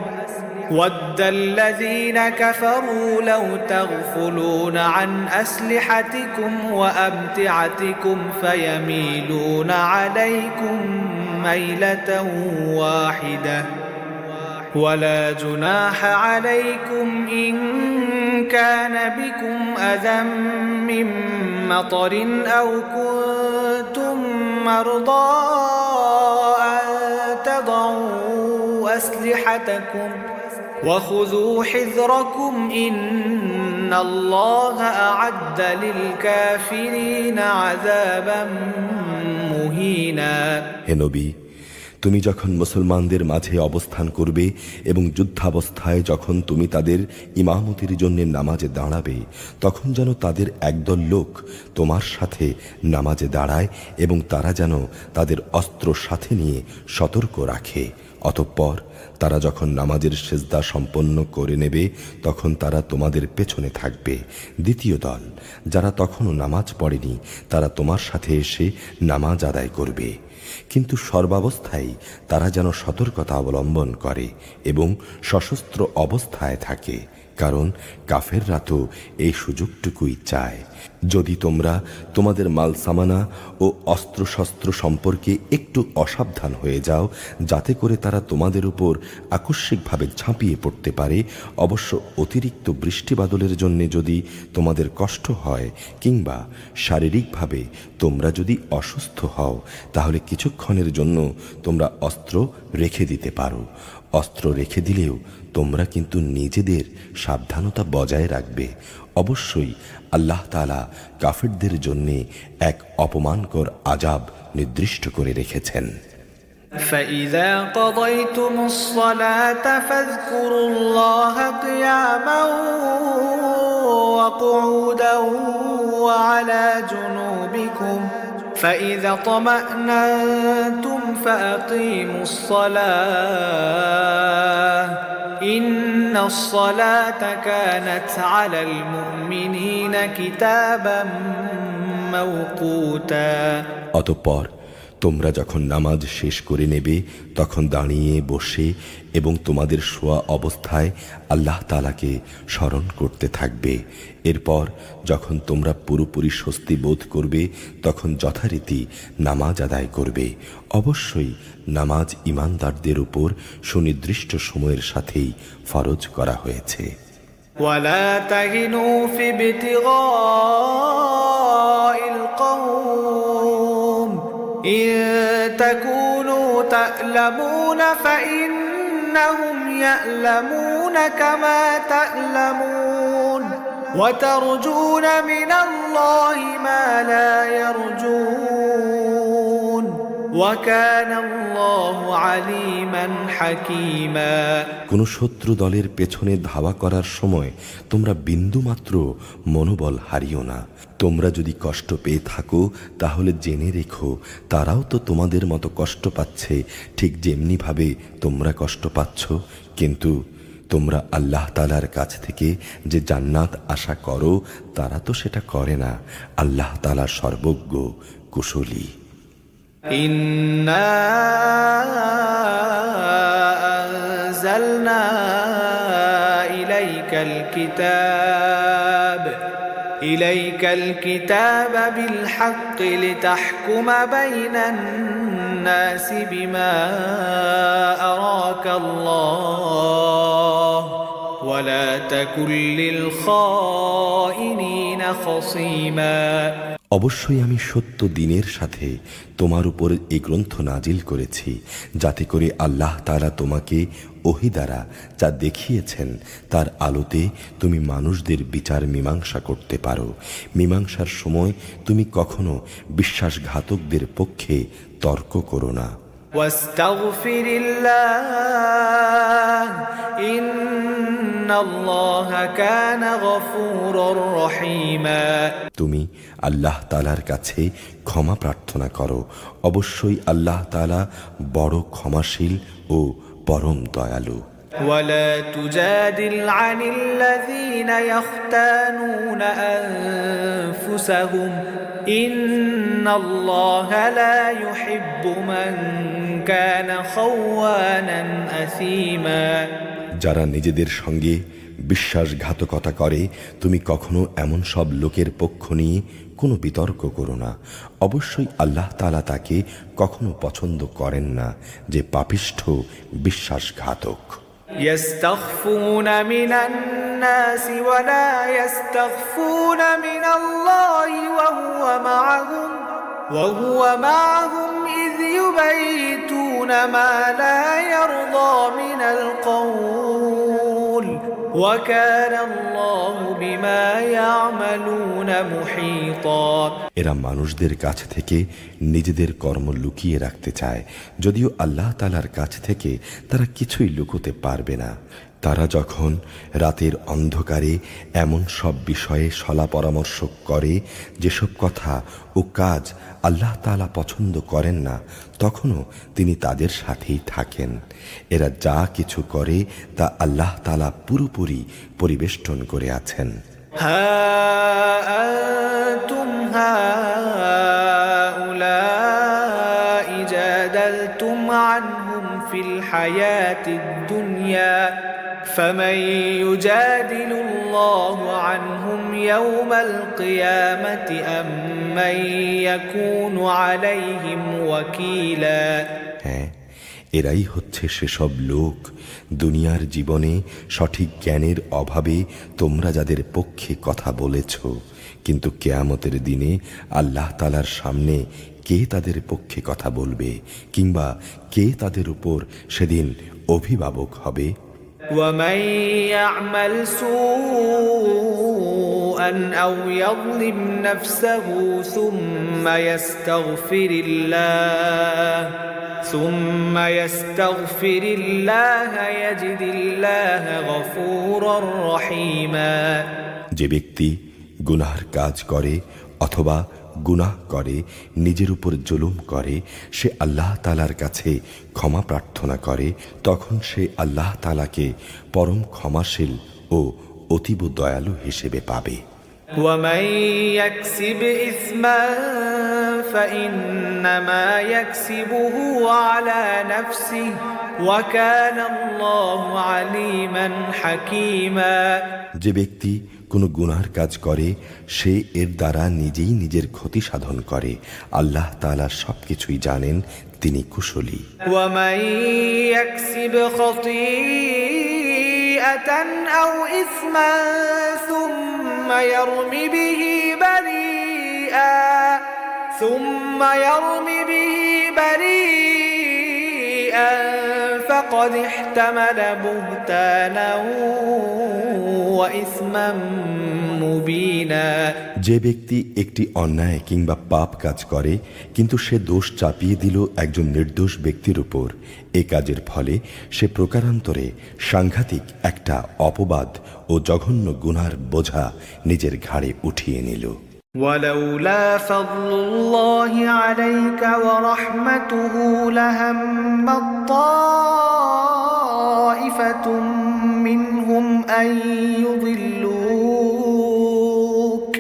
وَدَّ الَّذِينَ كَفَرُوا لَوْ تَغْفُلُونَ عَنْ أَسْلِحَتِكُمْ وَأَمْتِعَتِكُمْ فَيَمِيلُونَ عَلَيْكُمْ مَيْلَةً وَاحِدَةً وَلَا جُنَاحَ عَلَيْكُمْ إِن كَانَ بِكُمْ أَذًى مِّن مَّطَرٍ أَوْ كُنتُم مَّرْضَىٰ أَن تَضَعُوا أَسْلِحَتَكُمْ وَخُذُوا حِذْرَكُمْ إِنَّ اللَّهَ أَعَدَّ لِلْكَافِرِينَ عَذَابًا مُّهِينًا। হে নবী, তুমি যখন মুসলমানদের মাঝে অবস্থান করবে এবং যুদ্ধাবস্থায় যখন তুমি তাদের ইমামতির জন্য নামাজে দাঁড়াবে, তখন যেন তাদের একদল লোক তোমার সাথে নামাজে দাঁড়ায় এবং তারা যেন তাদের অস্ত্র সাথে নিয়ে সতর্ক রাখে। অতঃপর তারা যখন নামাজের সিজদা সম্পন্ন করে নেবে তখন তারা তোমাদের পেছনে থাকবে। দ্বিতীয় দল, যারা তখনও নামাজ পড়েনি, তারা তোমার সাথে এসে নামাজ আদায় করবে, কিন্তু সর্বাবস্থায় তারা যেন সতর্কতা অবলম্বন করে এবং সশস্ত্র অবস্থায় থাকে, কারণ কাফেররা তো এই সুযোগটুকুই চায়। যদি তোমরা তোমাদের মাল সামানা ও অস্ত্রশস্ত্র সম্পর্কে একটু অসাবধান হয়ে যাও যাতে করে তারা তোমাদের উপর আকস্মিকভাবে ঝাঁপিয়ে পড়তে পারে, অবশ্য অতিরিক্ত বৃষ্টিবাদলের জন্য যদি তোমাদের কষ্ট হয় কিংবা শারীরিকভাবে তোমরা যদি অসুস্থ হও, তাহলে কিছুক্ষণের জন্য তোমরা অস্ত্র রেখে দিতে পারো। অস্ত্র রেখে দিলেও তোমরা কিন্তু নিজেদের সাবধানতা বজায় রাখবে। অবশ্যই আল্লাহ তাআলা কাফিরদের জন্য এক অপমানকর আযাব নির্দিষ্ট করে রেখেছেন। فَإِذَا قَضَيْتُمُ الصَّلَاةَ فَاذْكُرُوا اللَّهَ قِيَامًا وَقُعُودًا وَعَلَى جُنُوبِكُمْ فَإِذَا اطْمَأْنَنتُمْ فَأَقِيمُوا الصَّلَاةَ إن الصلاة كانت على المؤمنين كتابا موقوتا। অতঃপর তোমরা যখন নামাজ শেষ করে নেবে তখন দাঁড়িয়ে বসে এবং তোমাদের শোয়া অবস্থায় আল্লাহ তাআলাকে স্মরণ করতে থাকবে। এরপর যখন তোমরা পুরোপুরি স্বস্তি বোধ করবে তখন যথারীতি নামাজ আদায় করবে। অবশ্যই নামাজ ঈমানদারদের উপর সুনির্দিষ্ট সময়ের সাথেই ফরজ করা হয়েছে। ওয়ালা তাহিনু ফি ইবতিগাইল কওম ইন তাকুনু তা'লামুনা ফাইন্নাহুম ইয়া'লামুনা কামা তা'লামুন ওয়া তারজুনা মিনাল্লাহি মা লা ইয়ারজুন ওয়া কানা আল্লাহু আলিমান হাকীমা। কোন শত্রু দলের পেছনে ধাওয়া করার সময় তোমরা বিন্দুমাত্র মনোবল হারিও না। তোমরা যদি কষ্ট পেয়ে থাকো তাহলে জেনে রেখো তারাও তো তোমাদের মতো কষ্ট পাচ্ছে, ঠিক যেমনি ভাবে তোমরা কষ্ট পাচ্ছ। কিন্তু তোমরা আল্লাহ তাআলার কাছ থেকে যে জান্নাত আশা করো তারা তো সেটা করে না। আল্লাহ তাআলা সর্বজ্ঞ, কুশলী। ইন্না আনজালনা ইলাইকাল কিতাব বিল হক লিতাহকুমা বাইনান নাসি বিমা আরাকাল্লাহ ওয়া লা তাকুল লিল খাইনিনা খসীমা। অবশ্যই আমি সত্য দিনের সাথে তোমার উপর এই গ্রন্থ নাজিল করেছি যাতে করে আল্লাহ তাআলা তোমাকে ওহী দ্বারা যা দেখিয়েছেন তার আলোতে তুমি মানুষদের বিচার মীমাংসা করতে পারো। মীমাংসার সময় তুমি কখনো বিশ্বাসঘাতকদের পক্ষে তর্ক করো না। ওয়াস্তাগফিরিল্লাহ ইন্নাল্লাহা কানা গফুরুর রহিমা। তুমি আল্লাহ তাআলার কাছে ক্ষমা প্রার্থনা করো। অবশ্যই আল্লাহ তাআলা বড় ক্ষমাশীল ও পরম দয়ালু। ولا تجادل عن الذين يختانون أنفسهم إن الله لا يحب من كان خوانا أثيما। যারা নিজেদের সঙ্গে বিশ্বাসঘাতকতা করে তুমি কখনো এমন সব লোকের পক্ষ নিয়ে কোনো বিতর্ক করো না। অবশ্যই আল্লাহ তাআলা তাকে কখনো পছন্দ করেন না যে পাপিষ্ঠ বিশ্বাসঘাতক। يستخفون من الناس ولا يستخفون من الله وهو معهم إذ يبيتون ما لا يرضى من القول وكان الله بما يعملون محيطا। এরা মানুষদের কাছ থেকে নিজেদের কর্ম লুকিয়ে রাখতে চায়, যদিও আল্লাহ তাআলার কাছ থেকে তারা কিছুই লুকোতে পারবে না। তারা যখন রাতের অন্ধকারে এমন সব বিষয়ে সলা পরামর্শ করে যেসব কথা ও কাজ আল্লাহ তাআলা পছন্দ করেন না, তখনও তিনি তাদের সাথেই থাকেন। এরা যা কিছু করে তা আল্লাহ তাআলা পুরোপুরি পরিবেষ্টন করে আছেন। হা আনতুম হাউলাই জাদালতুম আনহুম ফিল হায়াতিদ দুনিয়া فمن يجادل الله عنهم يوم القيامة أم من يكون عليهم وكيلا। হ্যাঁ, এরাই হচ্ছে সেসব লোক দুনিয়ার জীবনে সঠিক জ্ঞানের অভাবে তোমরা যাদের পক্ষে কথা বলেছ, কিন্তু কিয়ামতের দিনে আল্লাহ তাআলার সামনে কে তাদের পক্ষে কথা বলবে কিংবা কে তাদের উপর সেদিন অভিভাবক হবে। ومن يعمل سوءا أو يظلم نفسه ثم يستغفر الله يجد الله غفورا رحيما। যে ব্যক্তি গুনাহর কাজ করে অথবা গুনাহ করে, নিজের উপর জুলুম করে, সে আল্লাহ তাআলার কাছে ক্ষমা প্রার্থনা করে, তখন সে আল্লাহ তাআলাকে পরম ক্ষমাশীল ও অতীব দয়ালু হিসেবে পাবে। ومن يكسب إثما فإنما يكسبه على نفسه وكان الله عليما حكيما। যে ব্যক্তি কোনো গুনার কাজ করে সে এর দ্বারা নিজেই নিজের ক্ষতি সাধন করে, আল্লাহ তাআলা সবকিছুই জানেন, তিনি কুশলী। ومن يكسب خطيئة أو إثما ثم يرم به بريئا فقد احتمل بهتانا وإثما মুবিনা। যে ব্যক্তি একটি অন্যায় কিংবা পাপ কাজ করে কিন্তু সে দোষ চাপিয়ে দিল একজন নির্দোষ ব্যক্তির উপর, এ কাজের ফলে সে প্রকারান্তরে সাংঘাতিক একটা অপবাদ ও জঘন্য গুনার বোঝা নিজের ঘাড়ে উঠিয়ে নিল। ولولا فضل الله عليك ورحمته لهم طائفة منهم أن يضلوك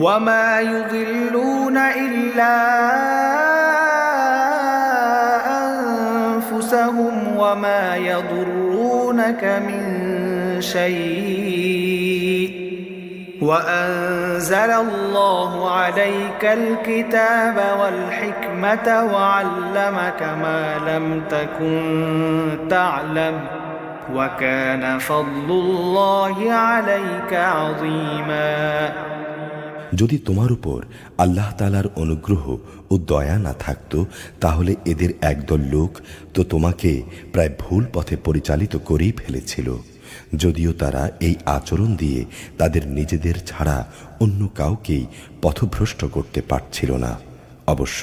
وما يضلون إلا أنفسهم وما يضرونك من شيء وأنزل الله عليك الكتاب والحكمة وعلمك ما لم تكن تعلم وكان فضل الله عليك عظيما। যদি তোমার উপর আল্লাহ তাআলার অনুগ্রহ ও দয়া না থাকতো তাহলে এদের একদল লোক তো তোমাকে প্রায় ভুল পথে পরিচালিত করেই ফেলেছিল, যদিও তারা এই আচরণ দিয়ে তাদের নিজেদের ছাড়া অন্য কাউকেই পথভ্রষ্ট করতে পারছিল না। অবশ্য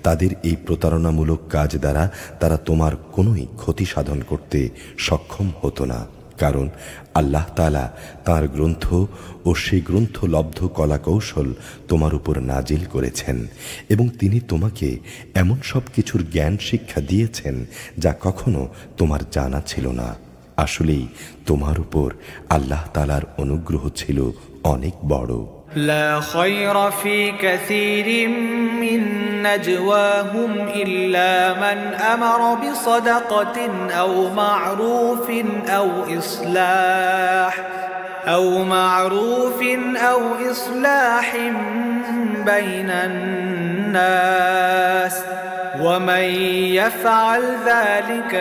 তাদের এই প্রতারণামূলক কাজ দ্বারা তারা তোমার কোনোই ক্ষতি সাধন করতে সক্ষম হতো না, কারণ আল্লাহ তাআলা তাঁর গ্রন্থ ও সেই গ্রন্থলব্ধ কলাকৌশল তোমার উপর নাজিল করেছেন এবং তিনি তোমাকে এমন সব কিছুর জ্ঞান শিক্ষা দিয়েছেন যা কখনো তোমার জানা ছিল না। আসলেই তোমার উপর আল্লাহ তাআলার অনুগ্রহ ছিল অনেক বড়। لا خير في كثير من نجواهم إلا من أمر بصدقة أو معروف أو إصلاح بين الناس ومن يفعل ذلك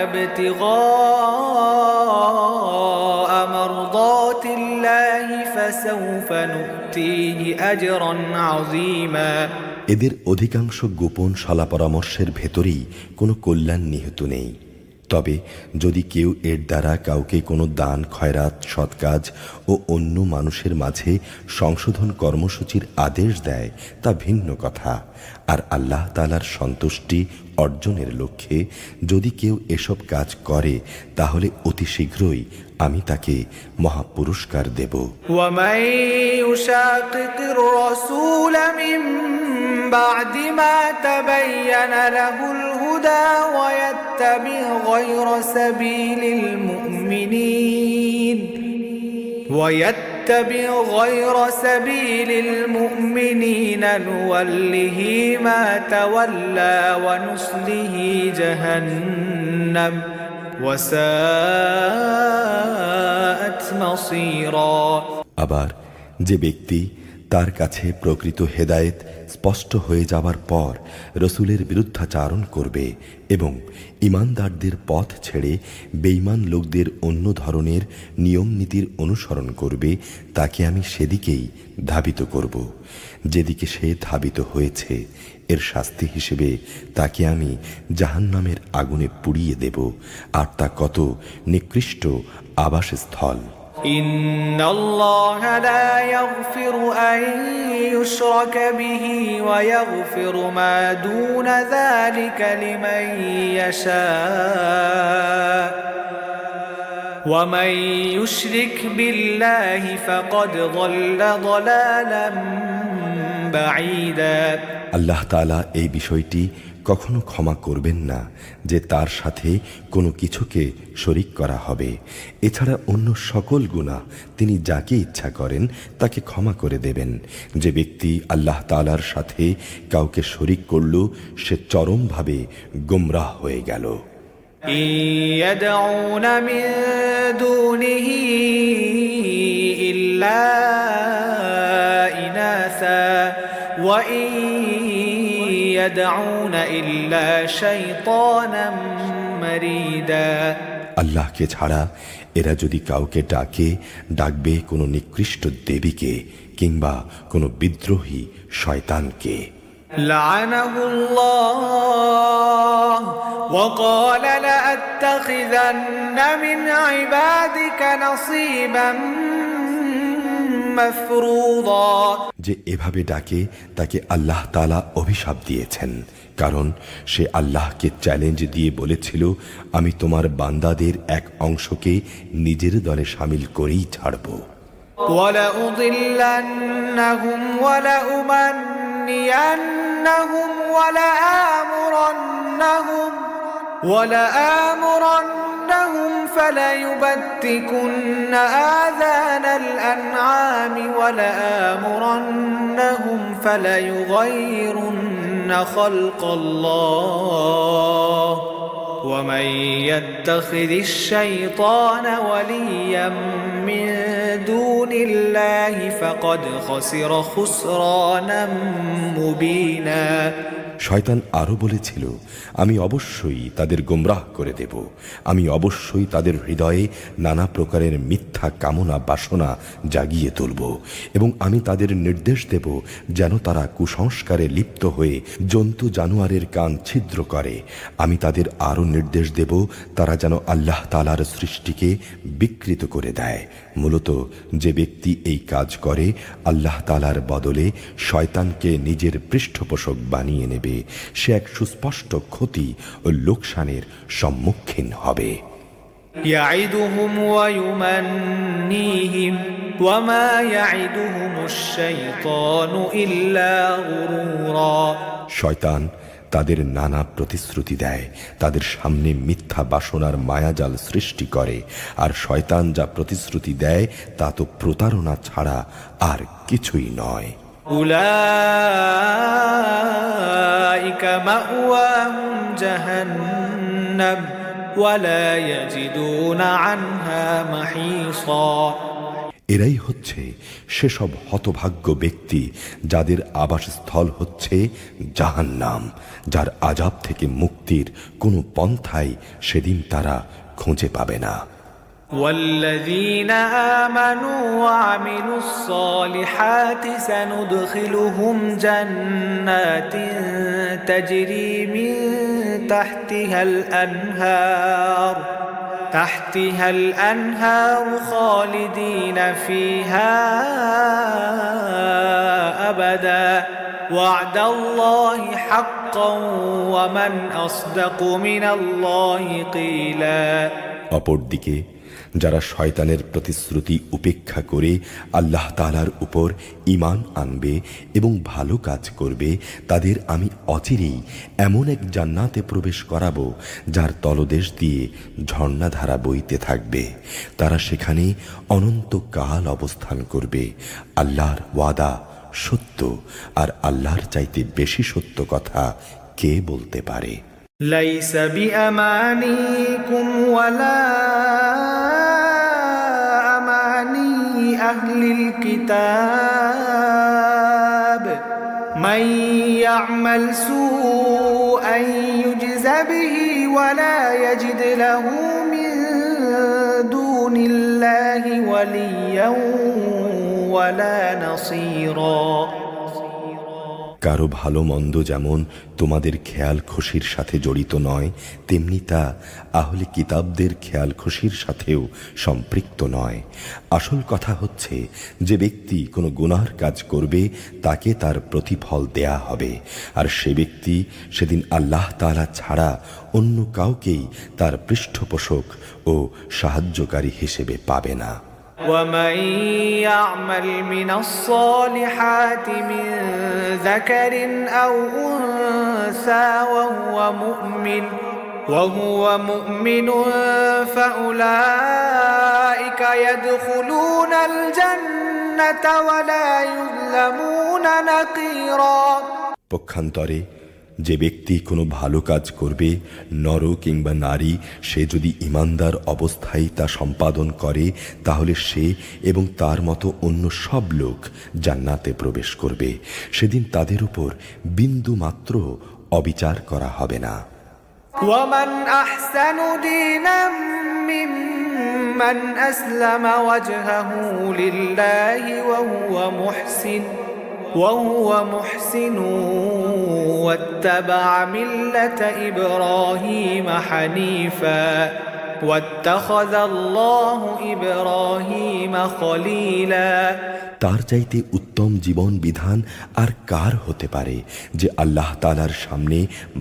ابتغاء مرضات الله فسوف نؤتيه أجرا عظيما। এদের অধিকাংশ গোপন শালা পরামর্শের ভেতরেই কোনো কল্যাণ নিহিত নেই, তবে যদি কেউ এর দ্বারা কাউকে কোনো দান খয়রাত সৎকাজ ও অন্য মানুষের মাঝে সংশোধন কর্মসূচির আদেশ দেয় তা ভিন্ন কথা, আর আল্লাহ তাআলার সন্তুষ্টি অর্জনের লক্ষ্যে যদি কেউ এসব কাজ করে তাহলে অতি শীঘ্রই আমি তাকে মহা পুরস্কার দেব। ومن يشاقق الرسول من بعد ما تبين له الهدى ويتبع غير سبيل المؤمنين نوله ما تولى ونصله جهنم وساءت مصيرا। আবার যে ব্যক্তি তার কাছে প্রকৃত হেদায়েত স্পষ্ট হয়ে যাবার পর রসুলের বিরুদ্ধাচারণ করবে এবং ঈমানদারদের পথ ছেড়ে বেঈমান লোকদের অন্য ধরনের নিয়ম নীতির অনুসরণ করবে, তাকে আমি সেদিকেই ধাবিত করব যেদিকে সে ধাবিত হয়েছে। এর শাস্তি হিসেবে তাকে আমি জাহান্নামের আগুনে পুড়িয়ে দেব, আর তা কত নিকৃষ্ট আবাসস্থল। إن الله لا يغفر أن يشرك به ويغفر ما دون ذلك لمن يشاء ومن يشرك بالله فقد ضل ضلالا بعيدا আল্লাহ তাআলা এই বিষয়টি কখনো ক্ষমা করবেন না যে তার সাথে কোনো কিছুকে শরীক করা হবে। এছাড়া অন্য সকল গুনাহ তিনি যাকে ইচ্ছা করেন তাকে ক্ষমা করে দেবেন। যে ব্যক্তি আল্লাহ তাআলার সাথে কাউকে শরীক করল সে চরমভাবে গোমরাহ হয়ে গেল। يدعون من دونه إلا إناثا وإن يدعون إلا شيطانا مريدا আল্লাহকে ছাড়া এরা যদি কাউকে ডাকবে কোনো নিকৃষ্ট দেবীকে কিংবা কোনো বিদ্রোহী শয়তানকে। لعنه الله وقال لأتخذن من عبادك نصيبا مفروضا যে এভাবে ডাকে তাকে আল্লাহ তাআলা অভিশাপ দিয়েছেন, কারণ সে আল্লাহকে চ্যালেঞ্জ দিয়ে বলেছিল, আমি তোমার বান্দাদের এক অংশকে নিজের দলে শামিল করেই ছাড়ব। وَلَأُضِلَّنَّهُمْ وَلَأُمَنِّيَنَّهُمْ وَلَآمُرَنَّهُمْ فَلَيُبَتِّكُنَّ آذَانَ الْأَنْعَامِ وَلَآمُرَنَّهُمْ فَلَيُغَيِّرُنَّ خَلْقَ اللَّهِ وَمَن يَتَّخِذِ الشَّيْطَانَ وَلِيًّا مِّن دُونِ اللَّهِ فَقَدْ خَسِرَ خُسْرَانًا مُّبِينًا শয়তান আরো বলেছিল, আমি অবশ্যই তাদের গোমরাহ করে দেব, আমি অবশ্যই তাদের হৃদয়ে নানা প্রকারের মিথ্যা কামনা বাসনা জাগিয়ে তুলব এবং আমি তাদের নির্দেশ দেব যেন তারা কুসংস্কারে লিপ্ত হয়ে জন্তু জানোয়ারের কান ছিদ্র করে। আমি তাদের আরো নির্দেশ দেব তারা যেন আল্লাহ তাআলার সৃষ্টিকে বিকৃত করে দেয়। মূলত যে ব্যক্তি এই কাজ করে আল্লাহ তাআলার বদলে শয়তানকে নিজের পৃষ্ঠপোষক বানিয়ে নেবে, সে এক সুস্পষ্ট ক্ষতি ও লোকসানের সম্মুখীন হবে। يعدهم ويمنيهم وما يعدهم الشيطان إلا غرورا শয়তান তাদের নানা প্রতিশ্রুতি দেয়, তাদের সামনে মিথ্যা বাসনার মায়াজাল সৃষ্টি করে, আর শয়তান যা প্রতিশ্রুতি দেয় তা তো প্রতারণা ছাড়া আর কিছুই নয়। أولئك مأواهم جهنم ولا يجدون عنها محيصا এরাই হচ্ছে সেসব হতভাগ্য ব্যক্তি যাদের আবাসস্থল হচ্ছে জাহান্নাম, যার আযাব থেকে মুক্তির কোনো পন্থাই সেদিন তারা খুঁজে পাবে না। والذين آمنوا وعملوا الصالحات سندخلهم جنات تجري من تحتها الأنهار خالدين فيها أبدا وعد الله حقا ومن أصدق من الله قيلا অপরদিকে যারা শয়তানের প্রতিশ্রুতি উপেক্ষা করে আল্লাহ তাআলার উপর ঈমান আনবে এবং ভালো কাজ করবে, তাদের আমি অচিরেই এমন এক জান্নাতে প্রবেশ করাবো যার তলদেশ দিয়ে ঝর্ণাধারা বইতে থাকবে। তারা সেখানে অনন্তকাল অবস্থান করবে। আল্লাহর ওয়াদা সত্য, আর আল্লাহর চাইতে বেশি সত্য কথা কে বলতে পারে? ليس بأمانيكم ولا أماني أهل الكتاب من يعمل سوءا يجز به ولا يجد له من دون الله وليا ولا نصيرا কারো ভালো মন্দ যেমন তোমাদের খেয়াল খুশির সাথে জড়িত নয়, তেমনি তা আহলে কিতাবদের খেয়াল খুশির সাথেও সম্পৃক্ত নয়। আসল কথা হচ্ছে, যে ব্যক্তি কোনো গুনাহর কাজ করবে তাকে তার প্রতিফল দেয়া হবে, আর সে ব্যক্তি সেদিন আল্লাহ তাআলা ছাড়া অন্য কাউকেই তার পৃষ্ঠপোষক ও সাহায্যকারী হিসেবে পাবে না। ومن يعمل من الصالحات من ذكر أو أنثى وهو مؤمن فأولئك يدخلون الجنة ولا يظلمون نقيرا। পক্ষান্তরে যে ব্যক্তি কোনো ভালো কাজ করবে, নর কিংবা নারী, সে যদি ঈমানদার অবস্থায় তা সম্পাদন করে, তাহলে সে এবং তার মতো অন্য সব লোক জান্নাতে প্রবেশ করবে। সেদিন তাদের উপর বিন্দু মাত্র অবিচার করা হবে না। ومن أحسن دينا ممن أسلم وجهه لله وهو محسن واتبع ملة إبراهيم حنيفا واتخذ الله إبراهيم خليلا। তার চাইতে উত্তম জীবন বিধান আর কার হতে পারে যে আল্লাহ তাআলার সামনে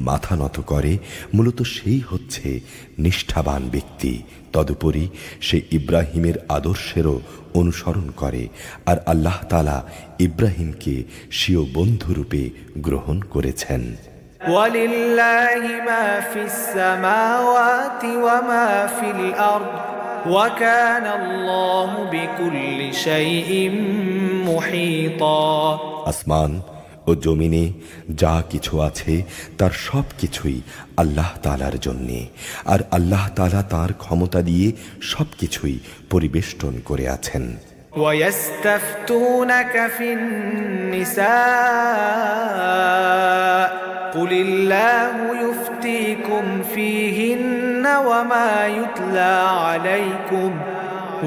মাথা নত করে? মূলত সেই হচ্ছে নিষ্ঠাবান ব্যক্তি। তদুপরি সে ইব্রাহিমের আদর্শেরও অনুসরণ করে, আর আল্লাহ তাআলা ইব্রাহিমকে স্বীয় বন্ধুরূপে গ্রহণ করেছেন। ওয়ালিল্লাহি মা ফিস সামাওয়াতি ওয়া মা ফিল আরদ ওয়া কানা আল্লাহু বিকুল্লি শাইইন মুহীতা। আসমান ও জমিনে যা কিছু আছে তার সব কিছুই আল্লাহ তাআলার জন্যে, আর আল্লাহ তাআলা তাঁর ক্ষমতা দিয়ে সব কিছুই পরিবেষ্টন করে আছেন। وَيَسْتَفْتُونَكَ فِي النِّسَاءِ قُلِ اللَّهُ يُفْتِيكُمْ فِيهِنَّ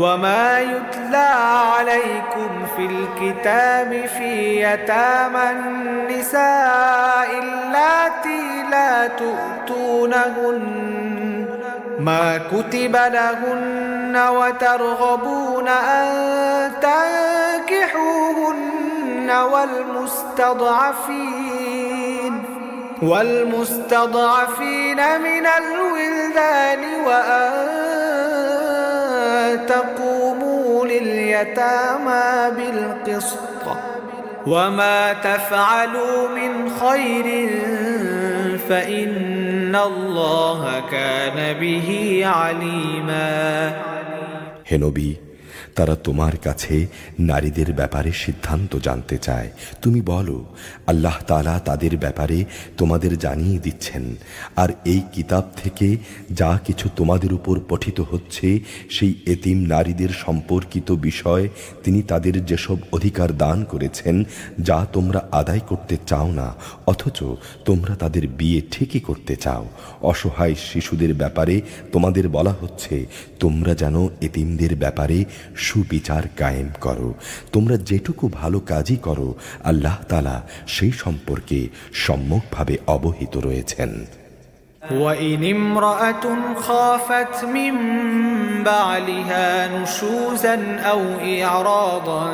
وما يتلى عليكم في الكتاب في يتامى النساء اللاتي لا تؤتونهن ما كتب لهن وترغبون أن تنكحوهن والمستضعفين من الولدان وأن تقوموا لليتامى بالقسط وما تفعلوا من خير فإن الله كان به عليما। হে নবী, তারা তোমার কাছে নারীদের ব্যাপারে সিদ্ধান্ত জানতে চায়। তুমি বলো, আল্লাহ তাআলা তাদের ব্যাপারে তোমাদের জানিয়ে দিচ্ছেন, আর এই কিতাব থেকে যা কিছু তোমাদের উপর পঠিত হচ্ছে সেই এতিম নারীদের সম্পর্কিত বিষয় তিনি তাদের যেসব অধিকার দান করেছেন যা তোমরা আদায় করতে চাও না, অথচ তোমরা তাদের বিয়ে ঠিকই করতে চাও। অসহায় শিশুদের ব্যাপারে তোমাদের বলা হচ্ছে তোমরা যেন এতিমদের ব্যাপারে সুবিচার কায়েম করো। তোমরা যেটুকু ভালো কাজই করো আল্লাহ তাআলা সেই সম্পর্কে সম্যকভাবে অবহিত রয়েছেন। وَإِنِ امْرَأَةٌ خَافَتْ مِنْ بَعْلِهَا نُشُوزًا أَوْ إِعْرَاضًا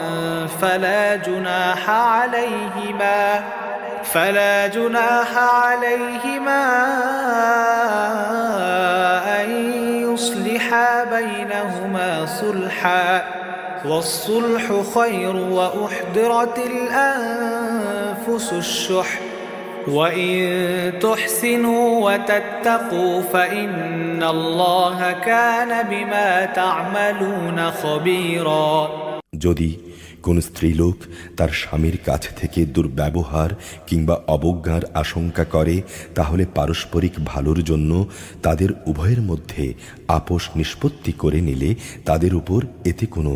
فلا جناح عليهما أن يصلحا بينهما صلحا والصلح خير وأحضرت الأنفس الشح وإن تحسنوا وتتقوا فإن الله كان بما تعملون خبيرا। যদি কোন স্ত্রীলোক তার স্বামীর কাছ থেকে দুর্ব্যবহার কিংবা অবজ্ঞার আশঙ্কা করে, তাহলে পারস্পরিক ভালোর জন্য তাদের উভয়ের মধ্যে আপোষ নিষ্পত্তি করে নিলে তাদের উপর এতে কোনো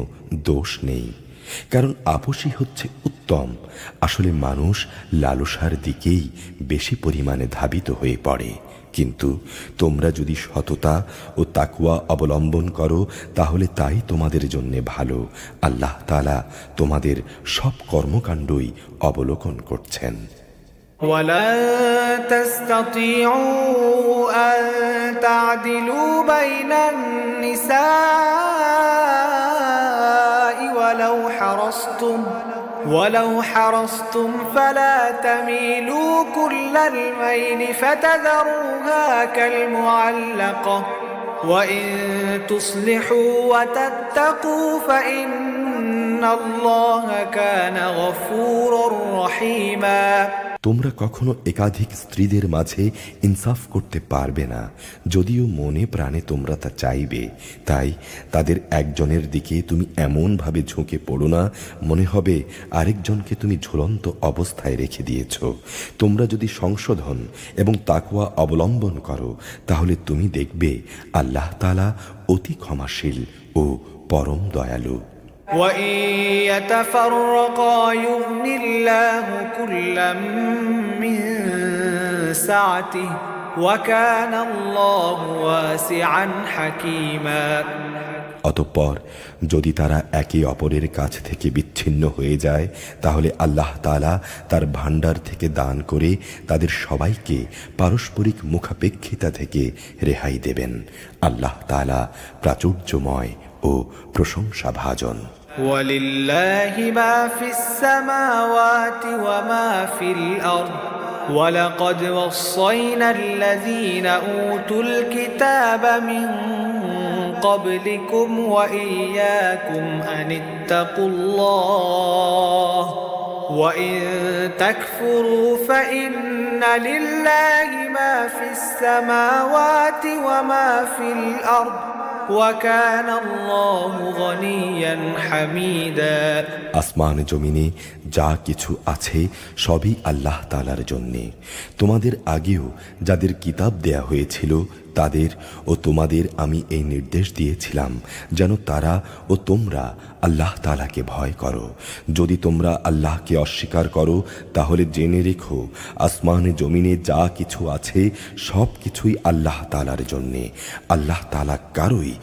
দোষ নেই, কারণ আপোষই হচ্ছে উত্তম। আসলে মানুষ লালসার দিকেই বেশি পরিমাণে ধাবিত হয়ে পড়ে, কিন্তু তোমরা যদি সততা ও তাকওয়া অবলম্বন করো তাহলে তাই তোমাদের জন্য ভালো। আল্লাহ তাআলা তোমাদের সব কর্মকাণ্ডই অবলোকন করছেন। ولن تستطيعوا أن تعدلوا بين النساء ولو حرصتم فلا تميلوا كل الميل فتذروها كالمعلقة وإن تصلحوا وتتقوا فإن الله كان غفورا رحيما তোমরা কখনো একাধিক স্ত্রীদের মাঝে ইনসাফ করতে পারবে না, যদিও মনে প্রাণে তোমরা তা চাইবে। তাই তাদের একজনের দিকে তুমি এমনভাবে ঝুঁকে পড়ো না মনে হবে আরেকজনকে তুমি ঝুলন্ত অবস্থায় রেখে দিয়েছ। তোমরা যদি সংশোধন এবং তাকওয়া অবলম্বন করো তাহলে তুমি দেখবে আল্লাহ তাআলা অতি ক্ষমাশীল ও পরম দয়ালু। وَإِن يَتَفَرَّقَا يُغْنِ اللَّهُ كُلًّا مِّن سَعَتِهِ وَكَانَ اللَّهُ وَاسِعًا حَكِيمًا। অতঃপর যদি তারা একে অপরের কাছ থেকে বিচ্ছিন্ন হয়ে যায় তাহলে আল্লাহ তাআলা তার ভাণ্ডার থেকে দান করে তাদের সবাইকে পারস্পরিক মুখাপেক্ষিতা থেকে রেহাই দেবেন। আল্লাহ তাআলা প্রাচুর্যময় ও প্রশংসাভাজন। وَلِلَّهِ مَا فِي السَّمَاوَاتِ وَمَا فِي الْأَرْضِ وَلَقَدْ وَصَّيْنَا الَّذِينَ أُوتُوا الْكِتَابَ مِنْ قَبْلِكُمْ وَإِيَّاكُمْ أَنِ اتَّقُوا اللَّهَ وَإِن تَكْفُرُوا فَإِنَّ لِلَّهِ مَا فِي السَّمَاوَاتِ وَمَا فِي الْأَرْضِ وَكَانَ اللَّهُ غَنِيًّا حَمِيدًا। আসমান জমিনে যা কিছু আছে সবই আল্লাহ তাআলার জন্যে। তোমাদের আগেও যাদের কিতাব দেয়া হয়েছিল তাদের ও তোমাদের আমি এই নির্দেশ দিয়েছিলাম যেন তারা ও তোমরা আল্লাহ তাআলাকে ভয় করো। যদি তোমরা আল্লাহকে অস্বীকার করো তাহলে জেনে রেখো আসমানে জমিনে যা কিছু আছে সব কিছুই আল্লাহ তাআলার জন্যে। আল্লাহ তাআলা কারোই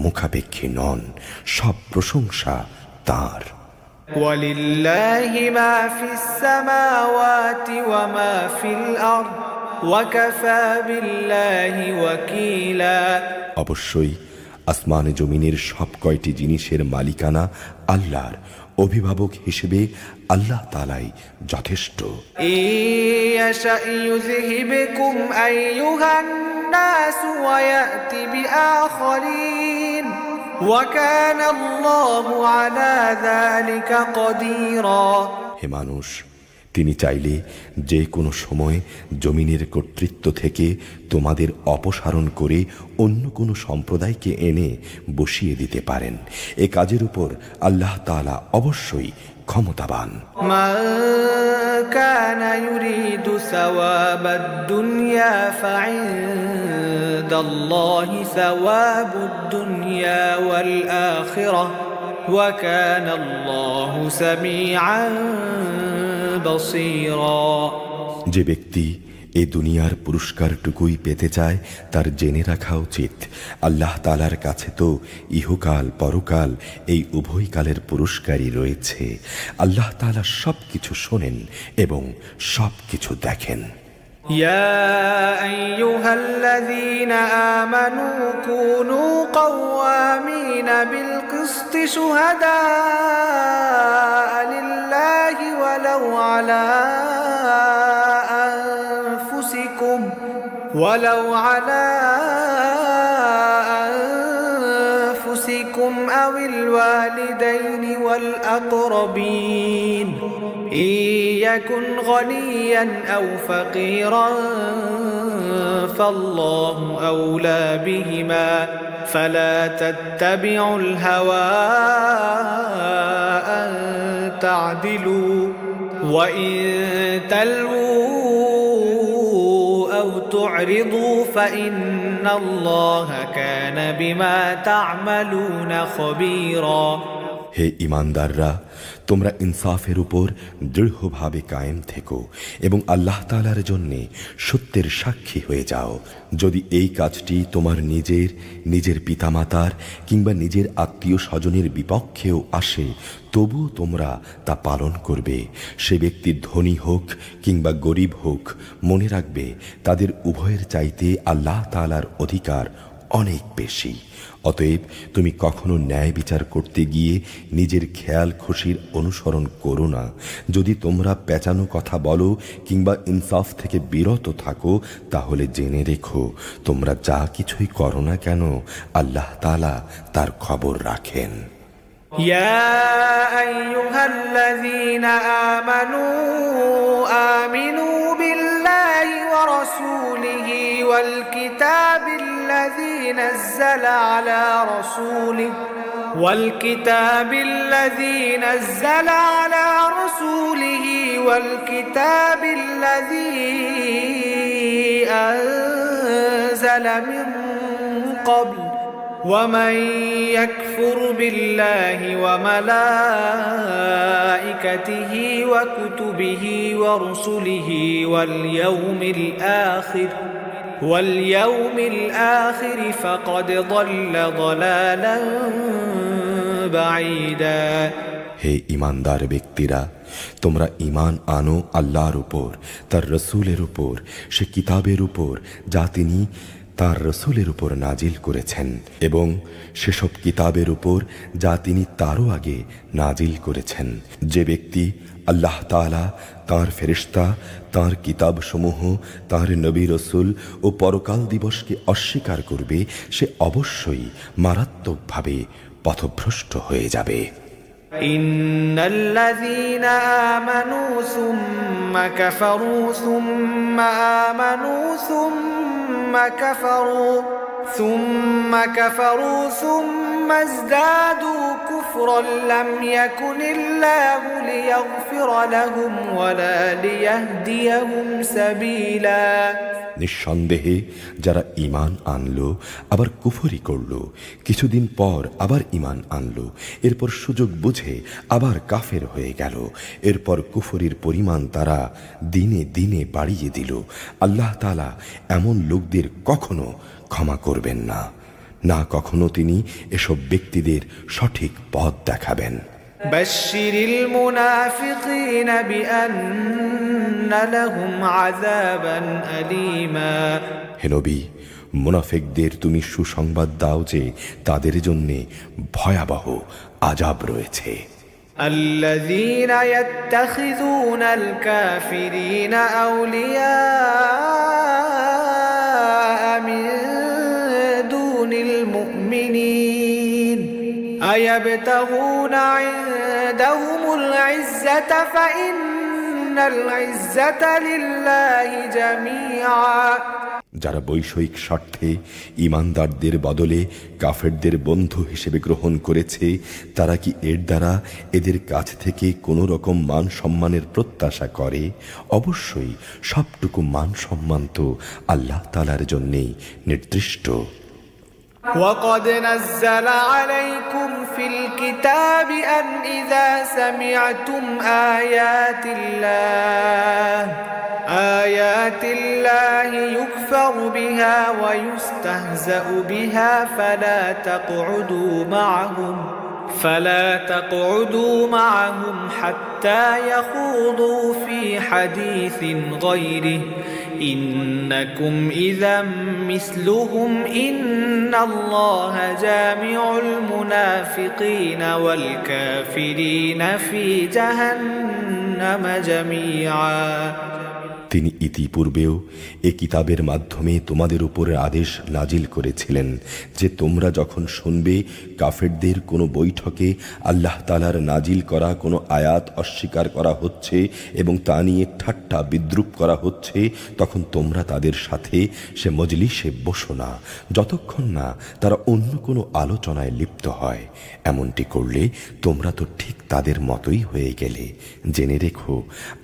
মুখাপেক্ষী নন, সব প্রশংসা তাঁর। وَلِلَّهِ مَا فِي السَّمَاوَاتِ وَمَا فِي الْأَرْضِ وَكَفَى بِاللَّهِ وَكِيلًا। অবশ্যই আসমানে জমিনের সব কয়টি জিনিসের মালিকানা আল্লাহর, অভিভাবক হিসেবে আল্লাহ তাআলাই যথেষ্ট। ইয়াশা ইউযহিবকুম আইয়ুহান নাস ওয়া ইয়াতি বিআখরিন ওয়া কানা আল্লাহু আলা যালিকা কদিরা। হে মানুষ, তিনি চাইলে যে কোনো সময় জমিনের কর্তৃত্ব থেকে তোমাদের অপসারণ করে অন্য কোনো সম্প্রদায়কে এনে বসিয়ে দিতে পারেন। এ কাজের উপর আল্লাহ তাআলা অবশ্যই ক্ষমতাবান। মান কানা ইউরিদু সাওয়াবাদ দুনিয়া ফাইনদাল্লাহি সাওয়াবুদ দুনিয়া ওয়াল আখিরাহ ওয়া কানা আল্লাহু সামিআন বাসীরা। যে ব্যক্তি এই দুনিয়ার পুরস্কারটুকুই পেতে চায় তার জেনে রাখা উচিত আল্লাহ তাআলার কাছে তো ইহকাল পরকাল এই উভয় কালের পুরস্কারই রয়েছে। আল্লাহ তাআলা সবকিছু শোনেন এবং সবকিছু দেখেন। يا أيها الذين آمنوا كونوا قوامين بالقسط شهداء لله ولو على أنفسكم أو الوالدين والأقربين إن يكن غنيا أو فقيرا فالله أولى بهما فلا تتبعوا الهوى أن تعدلوا وإن تلووا أو تعرضوا فإن الله كان بما تعملون خبيرا। হে ঈমানদাররা, তোমরা ইনসাফের উপর দৃঢ়ভাবে কায়েম থেকো এবং আল্লাহ তাআলার জন্যে সত্যের সাক্ষী হয়ে যাও। যদি এই কাজটি তোমার নিজের পিতামাতার কিংবা নিজের আত্মীয় স্বজনের বিপক্ষেও আসে, তবুও তোমরা তা পালন করবে। সে ব্যক্তি ধনী হোক কিংবা গরিব হোক, মনে রাখবে তাদের উভয়ের চাইতে আল্লাহ তাআলার অধিকার অনেক বেশি। অতএব তুমি কখনো ন্যায় বিচার করতে গিয়ে নিজের খেয়াল খুশির অনুসরণ করো না। যদি তোমরা পেঁচানো কথা বলো কিংবা ইনসাফ থেকে বিরত থাকো, তাহলে জেনে রেখো তোমরা যা কিছুই করো না কেন, আল্লাহ তাআলা তার খবর রাখেন। يا أيها الذين آمنوا بالله ورسوله والكتاب الذي نزل على رسوله والكتاب الذي أنزل من قبل ومن يكفر بالله وملائكته وكتبه ورسله واليوم الآخر فقد ضل ضلالا بعيدا। হে ঈমানদার ব্যক্তিরা, তোমরা ঈমান আনো আল্লাহর উপর, তার রসুলের উপর, সে কিতাবের উপর যা তিনি তার রসুলের উপর নাজিল করেছেন, এবং সেসব কিতাবের উপর যা তিনি তারও আগে নাজিল করেছেন। যে ব্যক্তি আল্লাহ তাআলা, তাঁর ফেরেশতা, তাঁর কিতাবসমূহ, তাঁর নবী রসুল ও পরকাল দিবসকে অস্বীকার করবে, সে অবশ্যই মারাত্মকভাবে পথভ্রষ্ট হয়ে যাবে। ইন্নাল্লাযীনা আমানু সুম্মা কাফারু সুম্মা আমানু সুম্মা কাফারু সুম্মা ইজদাদু কুফরান লাম ইয়াকুনিল্লাহু লিয়াগফিরা লাহুম ওয়ালা লিয়াহদিয়াহুম সাবিলা। নিঃসন্দেহে যারা ঈমান আনলো আবার কুফরি করল, কিছুদিন পর আবার ঈমান আনলো, এরপর সুযোগ বুঝে আবার কাফের হয়ে গেল, এরপর কুফরির পরিমাণ তারা দিনে দিনে বাড়িয়ে দিল, আল্লাহ তাআলা এমন লোকদের কখনো ক্ষমা করবেন না, না কখনো তিনি এসব ব্যক্তিদের সঠিক পথ দেখাবেন। বাশশিরিল মুনাফিকিনা বিআন্না লাহুম আযাবান আলীমা। হে নবী, মুনাফিকদের তুমি সুসংবাদ দাও যে তাদের জন্য ভয়াবহ আযাব রয়েছে। আল্লাযীনা ইয়াত্তাখিযুনাল কাফিরিনা আউলিয়া মিন দুনিল মুমিনিন আয়াবতাগুনা ইনদাহুমুল ইজ্জাতা ফাইন্নাল ইজ্জাতা লিল্লাহি জামিআ। যারা বৈষয়িক স্বার্থে ঈমানদারদের বদলে কাফেরদের বন্ধু হিসেবে গ্রহণ করেছে, তারা কি এর দ্বারা এদের কাছ থেকে কোনো রকম মান সম্মানের প্রত্যাশা করে? অবশ্যই সবটুকু মান সম্মান তো আল্লাহ তাআলার জন্যেই নির্দিষ্ট। وقد نزل عليكم في الكتاب أن إذا سمعتم آيات الله يكفر بها ويستهزأ بها فلا تقعدوا معهم حتى يخوضوا في حديث غيره إنكم إذا مثلهم إن الله جامع المنافقين والكافرين في جهنم جميعا। তিনি ইতিপূর্বেও এ কিতাবের মাধ্যমে তোমাদের উপরে আদেশ নাজিল করেছিলেন যে তোমরা যখন শুনবে কাফেরদের কোনো বৈঠকে আল্লাহ তাআলার নাজিল করা কোনো আয়াত অস্বীকার করা হচ্ছে এবং তা নিয়ে ঠাট্টা বিদ্রূপ করা হচ্ছে, তখন তোমরা তাদের সাথে সে মজলিসে বসো না যতক্ষণ না তারা অন্য কোনো আলোচনায় লিপ্ত হয়। এমনটি করলে তোমরা তো ঠিক তাদের মতোই হয়ে গেলে। জেনে রেখো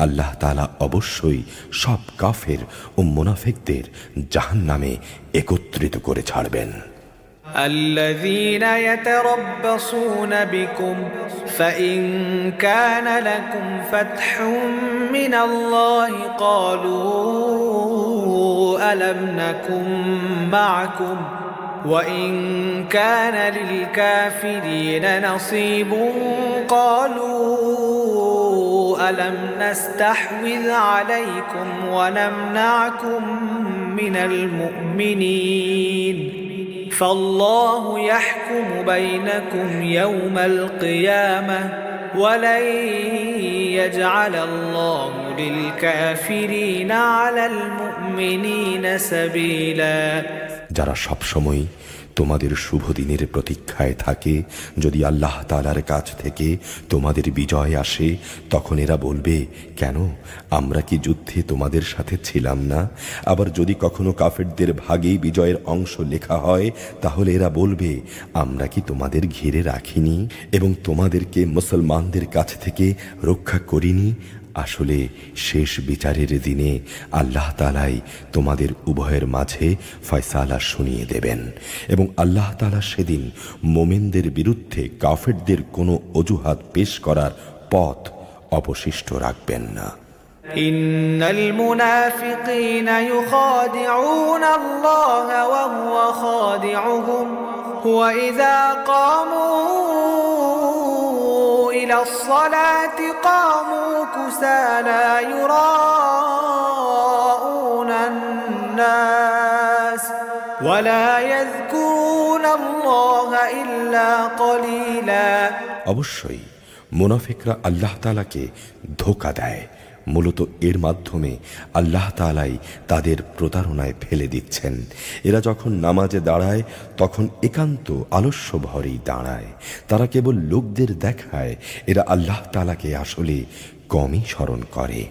আল্লাহ তাআলা অবশ্যই সব কাফের ও মুনাফিকদের জাহান্নামে একত্রিত করে ছাড়বেন। الذين يتربصون بكم فإن كان لكم فتح من الله قالوا ألم نكن معكم وإن كان للكافرين نصيب قالوا ألم نستحوذ عليكم ونمنعكم من المؤمنين فالله يحكم بينكم يوم القيامة ولن يجعل الله للكافرين على المؤمنين سبيلا যারা সবসময় তোমাদের শুভ দিনের প্রতীক্ষায় থাকে, যদি আল্লাহ তাআলার কাছ থেকে তোমাদের বিজয় আসে তখন এরা বলবে, কেন আমরা কি যুদ্ধে তোমাদের সাথে ছিলাম না? আবার যদি কখনো কাফেরদের ভাগে বিজয়ের অংশ লেখা হয় তাহলে এরা বলবে, আমরা কি তোমাদের ঘিরে রাখিনি এবং তোমাদেরকে মুসলমানদের কাছ থেকে রক্ষা করিনি? আসলে শেষ বিচারের দিনে আল্লাহ তাআলাই তোমাদের উভয়ের মাঝে ফয়সালা শুনিয়ে দেবেন এবং আল্লাহ তাআলা সেদিন মুমিনদের বিরুদ্ধে কাফেরদের কোনো অজুহাত পেশ করার পথ অবশিষ্ট রাখবেন না। ইন্নাল মুনাফিকিনা ইউখাদিউনা আল্লাহ ওয়া হুয়া খাদিউহুম ওয়া ইযা কামু إلى الصلاة قاموا كسالى يراءون الناس ولا يذكرون الله إلا قليلا অবশ্যই মুনাফিকরা আল্লাহ তাআলাকে ধোঁকা দেয়। মূলত এর মাধ্যমে আল্লাহ তাআলাই তাদের প্রতারণায় ফেলে দিচ্ছেন। এরা যখন নামাজে দাঁড়ায় তখন একান্ত আলস্য ভরেই দাঁড়ায়। তারা কেবল লোকদের দেখায়, এরা আল্লাহ তাআলাকে আসলে কমই স্মরণ করে।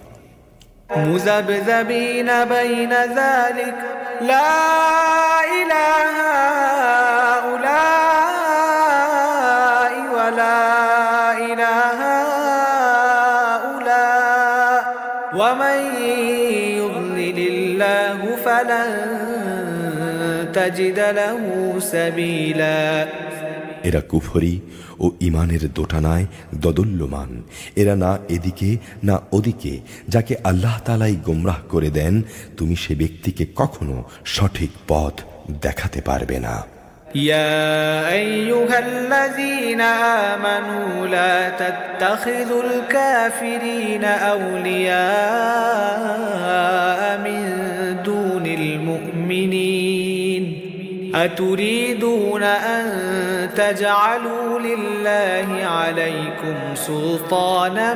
মুযাবযাবিনা বাইনা যালিক লা ইলাহা উলাই ওয়া লা ইলাহা ومن يضلل الله فلن تجد له سبيلا এরা কুফরি ও ঈমানের দোটানায় দোদুল্যমান। এরা না এদিকে না ওদিকে। যাকে আল্লাহ তাআলাই গোমরাহ করে দেন তুমি সে ব্যক্তিকে কখনো সঠিক পথ দেখাতে পারবে না। يا أيها الذين آمنوا لا تتخذوا الكافرين أولياء من دون المؤمنين أتريدون أن تجعلوا لله عليكم سلطانا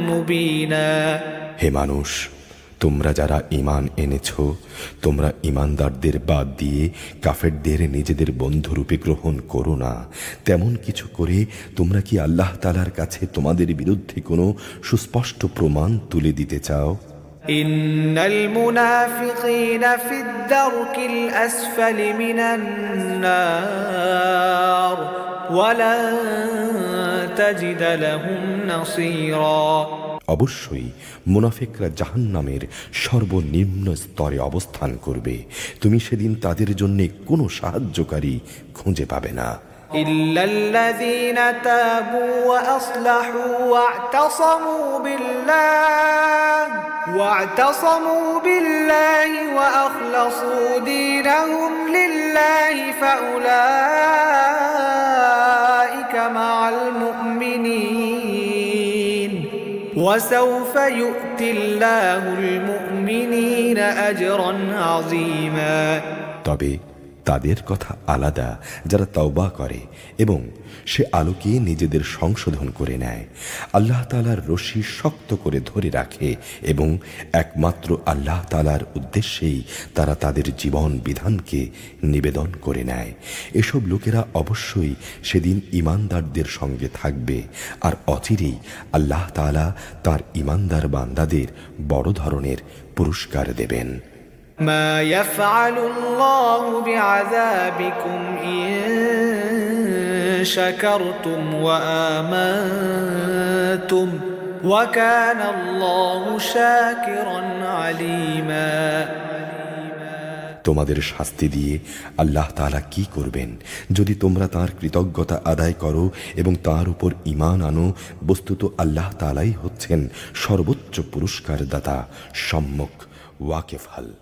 مبينا হে মানুষ, তোমরা যারা ঈমান এনেছো, তোমরা ঈমানদারদের বাদ দিয়ে কাফেরদের নিজেদের বন্ধুরূপে গ্রহণ করো না। তেমন কিছু করে তোমরা কি আল্লাহ তাআলার কাছে তোমাদের বিরুদ্ধে কোনো সুস্পষ্ট প্রমাণ তুলে দিতে চাও? ইন্নাল মুনাফিকিনা ফিদ দারকিল আসফালি মিনান নার ওয়া লা তাজিদ লাহুম নাসীরা অবশ্যই মুনাফিকরা জাহান্নামের সর্বনিম্ন স্তরে অবস্থান করবে। তুমি সেদিন তাদের জন্য কোনো সাহায্যকারী খুঁজে পাবে না। ইল্লাল্লাযীনা তাবু ওয়া আসলাহু ওয়া'তাসামু বিল্লাহি ওয়া আখলাসু দীনাহুম লিল্লাহি ফাউলাইকা মা'আল মুমিনিন وسوف يؤتي الله المؤمنين أجرا عظيما তবে তাদের কথা আলাদা যারা তওবা করে এবং সে আলোকে নিজেদের সংশোধন করে নেয়, আল্লাহ তাআলার রশি শক্ত করে ধরে রাখে এবং একমাত্র আল্লাহ তাআলার উদ্দেশ্যেই তারা তাদের জীবন বিধানকে নিবেদন করে নেয়। এসব লোকেরা অবশ্যই সেদিন ঈমানদারদের সঙ্গে থাকবে আর অচিরেই আল্লাহ তাআলা তার ঈমানদার বান্দাদের বড় ধরনের পুরস্কার দেবেন। ما يفعل الله بعذابكم إن شكرتم وآمنتم وكان الله شاكرا عليما তোমাদের শাস্তি দিয়ে আল্লাহ তাআলা কি করবেন যদি তোমরা তাঁর কৃতজ্ঞতা আদায় করো এবং তাঁর উপর ঈমান আনো। বস্তুত আল্লাহ তাআলাই হচ্ছেন সর্বোচ্চ পুরস্কার দাতা, সম্যক ওয়াকিফহাল।